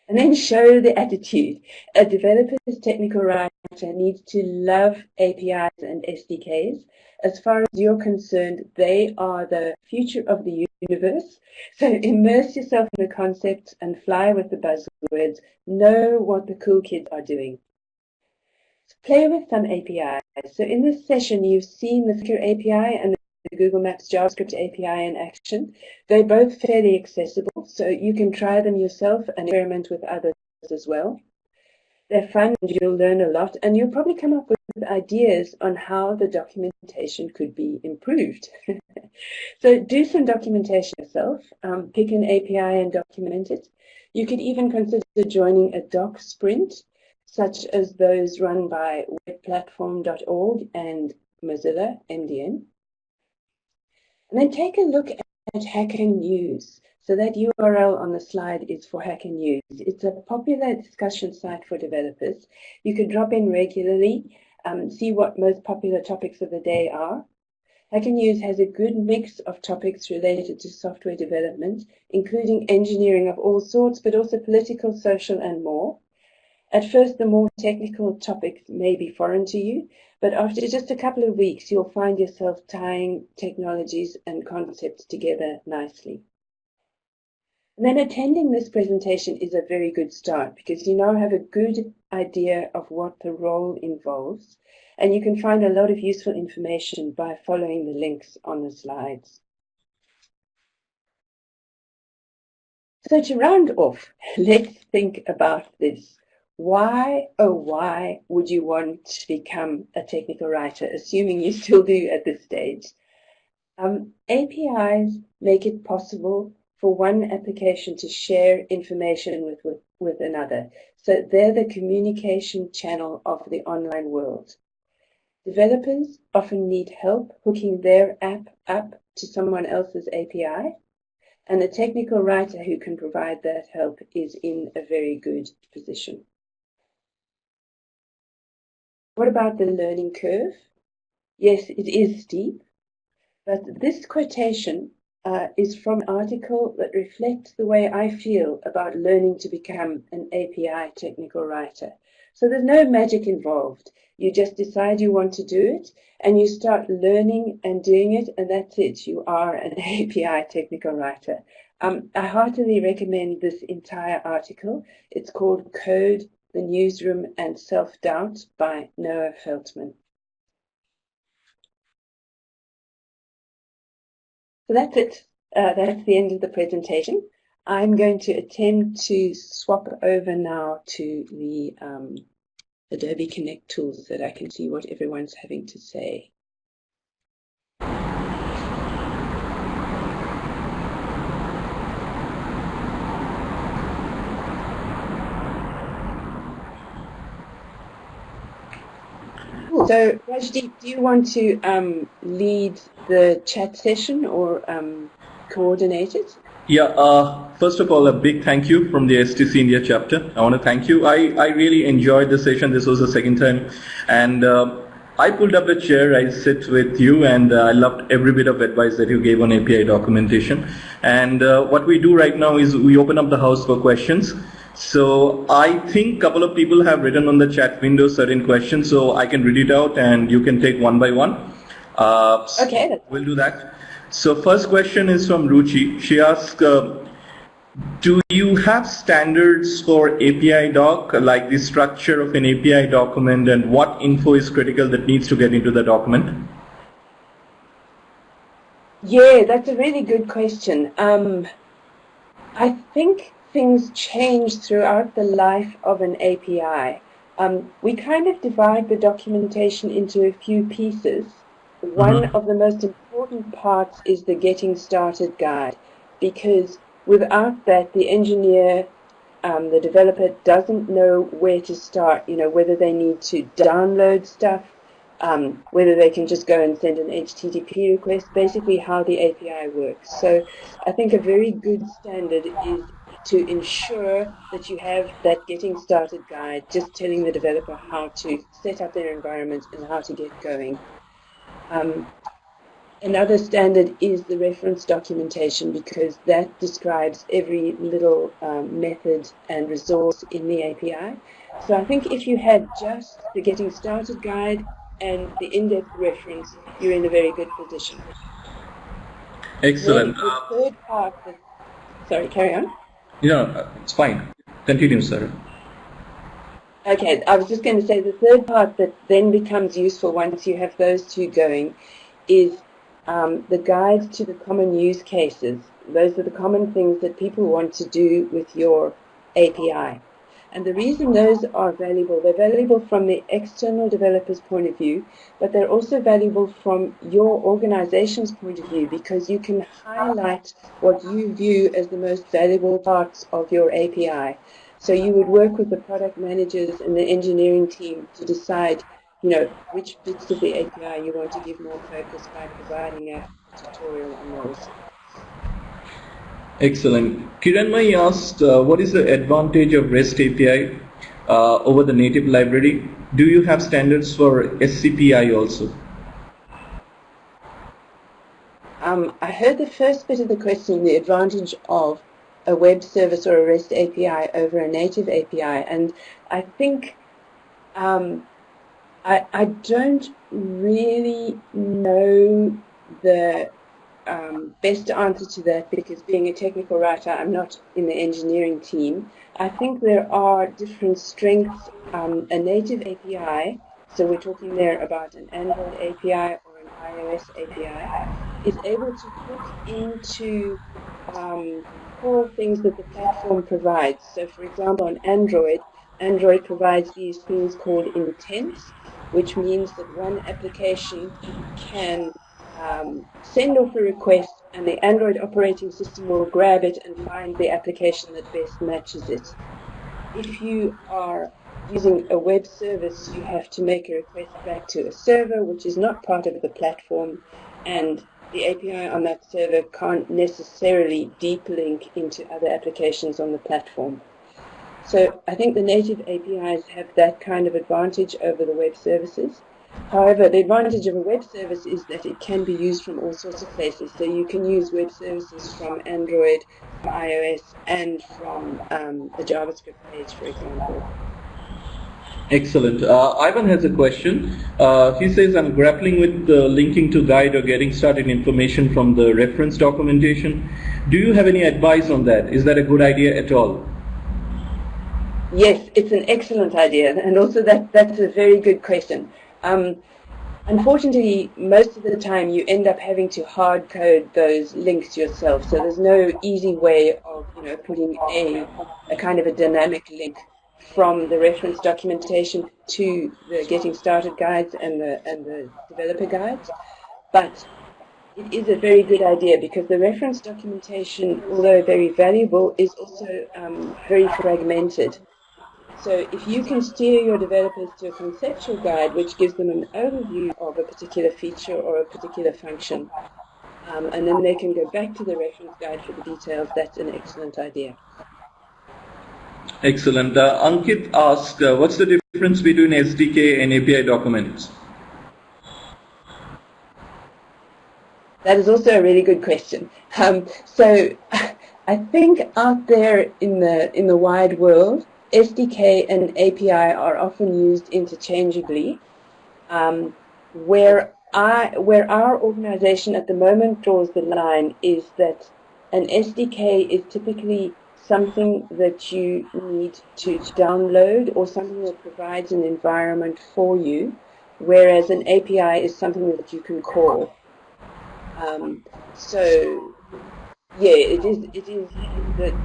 And then show the attitude. A developer's technical writer needs to love APIs and SDKs. As far as you're concerned, they are the future of the universe. So immerse yourself in the concepts and fly with the buzzwords. Know what the cool kids are doing. Play with some APIs. So in this session, you've seen the Flickr API and the Google Maps JavaScript API in action. They're both fairly accessible, so you can try them yourself and experiment with others as well. They're fun and you'll learn a lot, and you'll probably come up with ideas on how the documentation could be improved. So do some documentation yourself. Pick an API and document it. You could even consider joining a doc sprint, such as those run by webplatform.org and Mozilla MDN. And then take a look at Hacker News. So that URL on the slide is for Hacker News. It's a popular discussion site for developers. You can drop in regularly, see what most popular topics of the day are. Hacker News has a good mix of topics related to software development, including engineering of all sorts, but also political, social, and more. At first, the more technical topics may be foreign to you, but after just a couple of weeks, you'll find yourself tying technologies and concepts together nicely. And then attending this presentation is a very good start because you now have a good idea of what the role involves, and you can find a lot of useful information by following the links on the slides. So to round off, let's think about this. Why, oh why, would you want to become a technical writer, assuming you still do at this stage? APIs make it possible for one application to share information with another. So they're the communication channel of the online world. Developers often need help hooking their app up to someone else's API, and a technical writer who can provide that help is in a very good position. What about the learning curve? Yes, it is steep, but this quotation is from an article that reflects the way I feel about learning to become an API technical writer. So there's no magic involved. You just decide you want to do it, and you start learning and doing it, and that's it. You are an API technical writer. I heartily recommend this entire article. It's called Code, the Newsroom and Self-Doubt by Noah Feldman. So that's it. That's the end of the presentation. I'm going to attempt to swap over now to the Adobe Connect tools so that I can see what everyone's having to say. So, Rajdeep, do you want to lead the chat session or coordinate it? Yeah, first of all, a big thank you from the STC India chapter. I want to thank you. I really enjoyed the session. This was the second time. And I pulled up a chair, I sit with you, and I loved every bit of advice that you gave on API documentation. And what we do right now is we open up the house for questions. So I think a couple of people have written on the chat window certain questions, so I can read it out and you can take one by one. Okay. We'll do that. So first question is from Ruchi. She asks, do you have standards for API doc, like the structure of an API document and what info is critical that needs to get into the document? Yeah, that's a really good question. I think things change throughout the life of an API. We kind of divide the documentation into a few pieces. One of the most important parts is the getting started guide, because without that, the engineer, the developer doesn't know where to start, whether they need to download stuff, whether they can just go and send an HTTP request, basically how the API works. So I think a very good standard is to ensure that you have that getting started guide, just telling the developer how to set up their environment and how to get going. Another standard is the reference documentation, because that describes every little method and resource in the API. So I think if you had just the getting started guide and the in-depth reference, you're in a very good position. Excellent. Then the third part, sorry, carry on. It's fine. Continue, Sarah. Okay, I was just going to say the third part that then becomes useful once you have those two going is the guides to the common use cases. Those are the common things that people want to do with your API. And the reason those are valuable, they're valuable from the external developer's point of view, but they're also valuable from your organization's point of view, because you can highlight what you view as the most valuable parts of your API. So you would work with the product managers and the engineering team to decide, which bits of the API you want to give more focus by providing a tutorial on those. Excellent. Kiranmai asked, what is the advantage of REST API over the native library? Do you have standards for SCPI also? I heard the first bit of the question, the advantage of a web service or a REST API over a native API, and I think I don't really know the best answer to that, because being a technical writer, I'm not in the engineering team. I think there are different strengths. A native API, so we're talking there about an Android API or an iOS API, is able to put into core things that the platform provides. So for example, on Android provides these things called intents, which means that one application can send off a request and the Android operating system will grab it and find the application that best matches it. If you are using a web service, you have to make a request back to a server, which is not part of the platform, and the API on that server can't necessarily deep link into other applications on the platform. So I think the native APIs have that kind of advantage over the web services. However, the advantage of a web service is that it can be used from all sorts of places. So you can use web services from Android, from iOS, and from a JavaScript page, for example. Excellent. Ivan has a question. He says, I'm grappling with linking to guide or getting started information from the reference documentation. Do you have any advice on that? Is that a good idea at all? Yes, it's an excellent idea, and also that's a very good question. Unfortunately, most of the time you end up having to hard code those links yourself, so there's no easy way of putting a kind of a dynamic link from the reference documentation to the getting started guides and the developer guides. But it is a very good idea, because the reference documentation, although very valuable, is also very fragmented. So if you can steer your developers to a conceptual guide which gives them an overview of a particular feature or a particular function, and then they can go back to the reference guide for the details, that's an excellent idea. Excellent. Ankit asked, what's the difference between SDK and API documents? That is also a really good question. So I think out there in the wide world, SDK and API are often used interchangeably. Where our organization at the moment draws the line is that an SDK is typically something that you need to download or something that provides an environment for you, whereas an API is something that you can call. So yeah, it is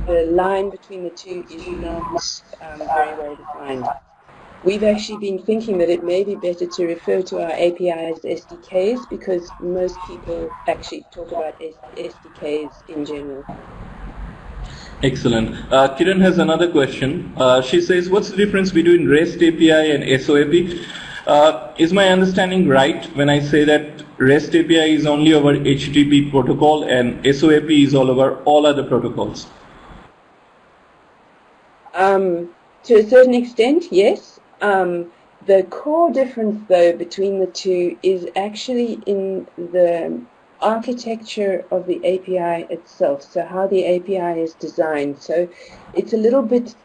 the line between the two is not very well defined. We've actually been thinking that it may be better to refer to our APIs as SDKs because most people actually talk about SDKs in general. Excellent. Kiran has another question. She says, what's the difference between REST API and SOAP? Is my understanding right when I say that REST API is only over HTTP protocol and SOAP is all over all other protocols? To a certain extent, yes. The core difference, though, between the two is actually in the architecture of the API itself, so how the API is designed. So it's a little bit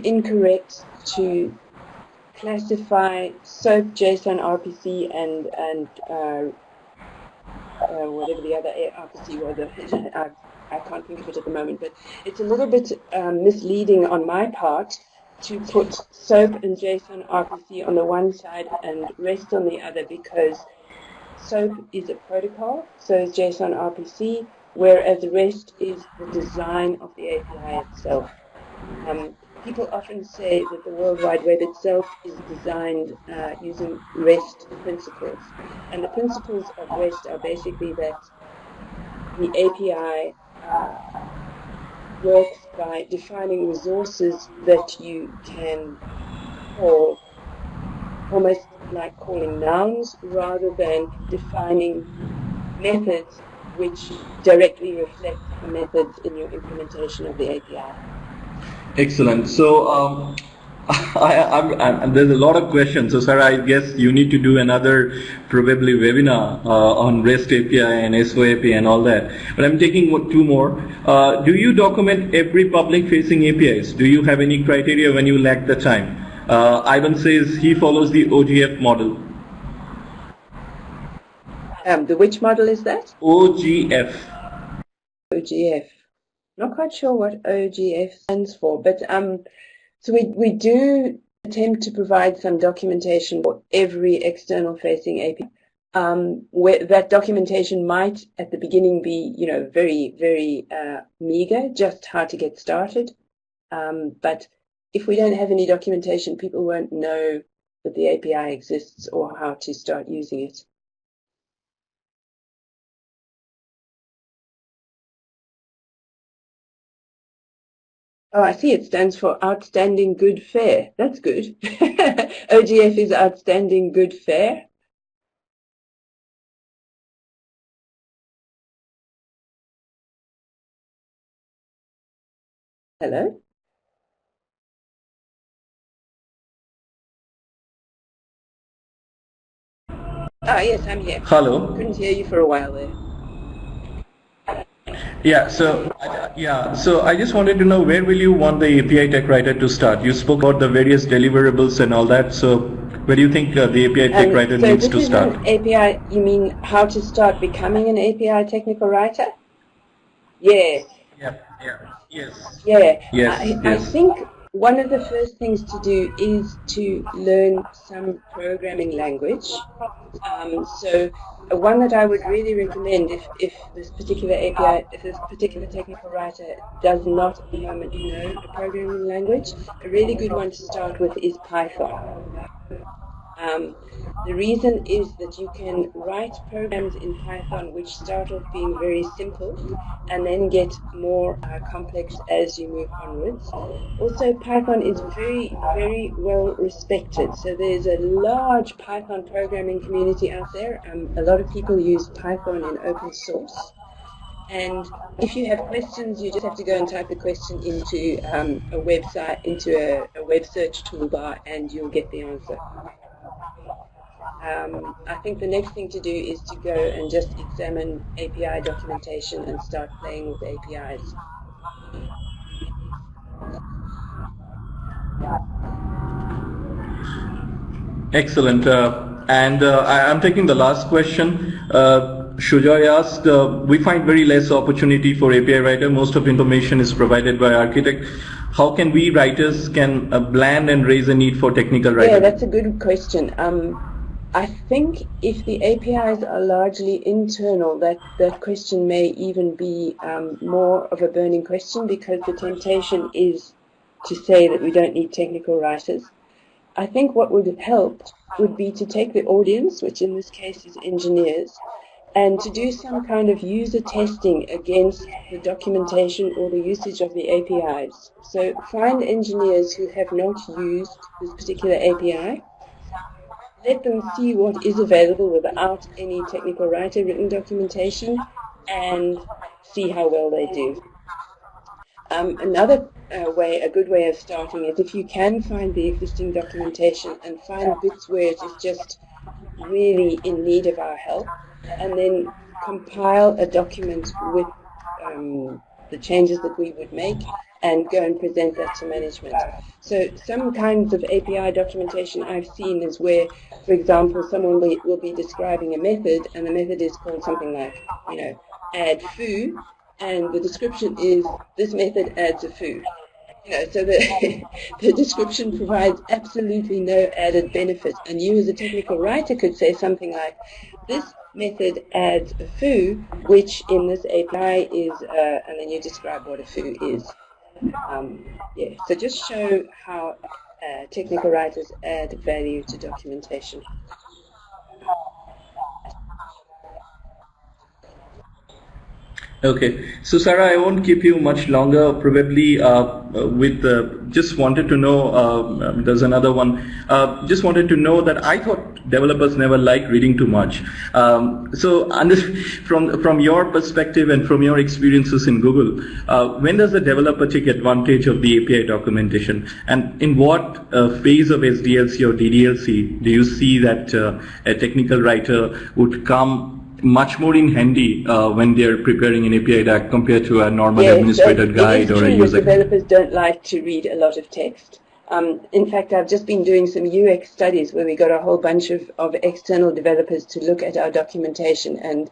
incorrect to classify SOAP, JSON, RPC, and whatever the other RPC was. I can't think of it at the moment, but it's a little bit misleading on my part to put SOAP and JSON RPC on the one side and REST on the other, because SOAP is a protocol, so is JSON RPC, whereas REST is the design of the API itself. People often say that the World Wide Web itself is designed using REST principles, and the principles of REST are basically that the API works by defining resources that you can call almost like calling nouns, rather than defining methods which directly reflect the methods in your implementation of the API. Excellent. So there's a lot of questions. So Sarah, I guess you need to do another probably webinar on REST API and SOAP and all that. But I'm taking two more. Do you document every public-facing APIs? Do you have any criteria when you lack the time? Ivan says he follows the OGF model. The which model is that? OGF. OGF. Not quite sure what OGF stands for, but so we do attempt to provide some documentation for every external facing API. Where that documentation might at the beginning be, very, very meager, just how to get started. But if we don't have any documentation, people won't know that the API exists or how to start using it. Oh, I see. It stands for Outstanding Good Fair. That's good. OGF is Outstanding Good Fair. Hello? Ah, yes, I'm here. Hello. Couldn't hear you for a while there. So I just wanted to know, where will you want the API tech writer to start? You spoke about the various deliverables and all that. So where do you think the API tech writer needs to start? So this is an API, you mean how to start becoming an API technical writer? Yes. Yes. Yeah. I think one of the first things to do is to learn some programming language. So one that I would really recommend if this particular API, if this particular technical writer does not at the moment know a programming language, a really good one to start with is Python. The reason is that you can write programs in Python which start off being very simple and then get more complex as you move onwards. Also, Python is very, very well respected. So there's a large Python programming community out there. A lot of people use Python in open source. And if you have questions, you just have to go and type the question into a website, into a web search toolbar, and you'll get the answer. I think the next thing to do is to go and just examine API documentation and start playing with APIs. Excellent. I'm taking the last question. Shujoy asked, we find very less opportunity for API writer. Most of information is provided by architect. How can we writers can blend and raise a need for technical writing? Yeah, that's a good question. I think if the APIs are largely internal, that question may even be more of a burning question, because the temptation is to say that we don't need technical writers. I think what would help would be to take the audience, which in this case is engineers, and to do some kind of user testing against the documentation or the usage of the APIs. So find engineers who have not used this particular API, let them see what is available without any technical writer written documentation, and see how well they do. Another a good way of starting is if you can find the existing documentation and find bits where it is just really in need of our help, and then compile a document with the changes that we would make and go and present that to management. So some kinds of API documentation I've seen is where, for example, someone will be describing a method, and the method is called something like, add foo, and the description is, this method adds a foo. So the description provides absolutely no added benefit, and you as a technical writer could say something like, this method adds a foo, which in this API is, and then you describe what a foo is. So just show how technical writers add value to documentation. Okay, so Sarah, I won't keep you much longer. Probably just wanted to know. There's another one. Just wanted to know that I thought developers never like reading too much. So from your perspective and from your experiences in Google, when does the developer take advantage of the API documentation, and in what phase of SDLC or DDLC do you see that a technical writer would come much more in handy when they're preparing an API doc compared to a normal administrator guide or a user? Developers don't like to read a lot of text. In fact, I've just been doing some UX studies where we got a whole bunch of external developers to look at our documentation, and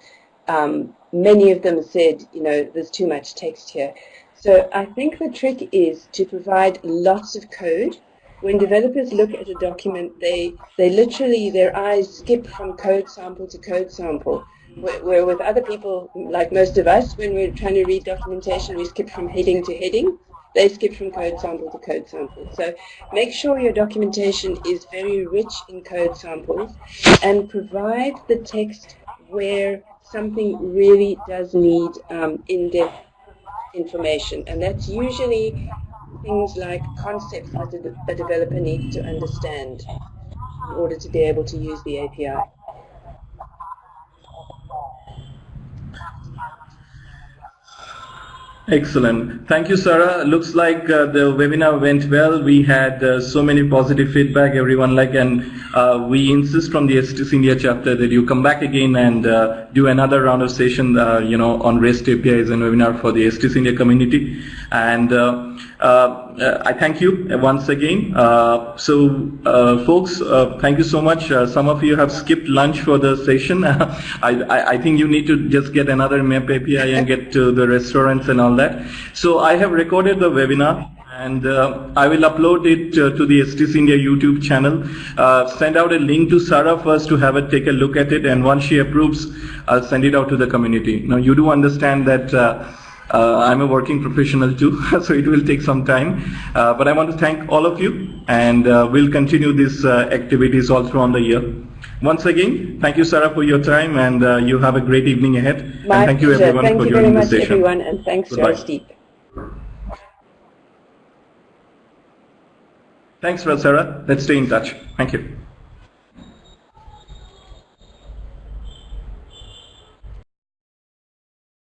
many of them said, there's too much text here. So I think the trick is to provide lots of code. When developers look at a document, they literally, their eyes skip from code sample to code sample. Where with other people, like most of us, when we're trying to read documentation, we skip from heading to heading. They skip from code sample to code sample. So make sure your documentation is very rich in code samples, and provide the text where something really does need in-depth information. And that's usually things like concepts that a developer needs to understand in order to be able to use the API. Excellent. Thank you, Sarah. Looks like the webinar went well. We had so many positive feedback. Everyone and we insist from the STC India chapter that you come back again and do another round of session, on REST APIs and webinar for the STC India community. And I thank you once again. Folks, thank you so much. Some of you have skipped lunch for the session. I think you need to just get another map API and get to the restaurants and all that. So I have recorded the webinar, and I will upload it to the STC India YouTube channel. Send out a link to Sarah first to take a look at it, and once she approves, I'll send it out to the community. Now you do understand that I'm a working professional too, so it will take some time. But I want to thank all of you, and we'll continue these activities all throughout the year. Once again, thank you, Sarah, for your time, and you have a great evening ahead. My and thank you, pleasure. everyone, thank for you joining very this much, session. everyone, and thanks, Javadeep. Thanks, Sarah. Let's stay in touch. Thank you.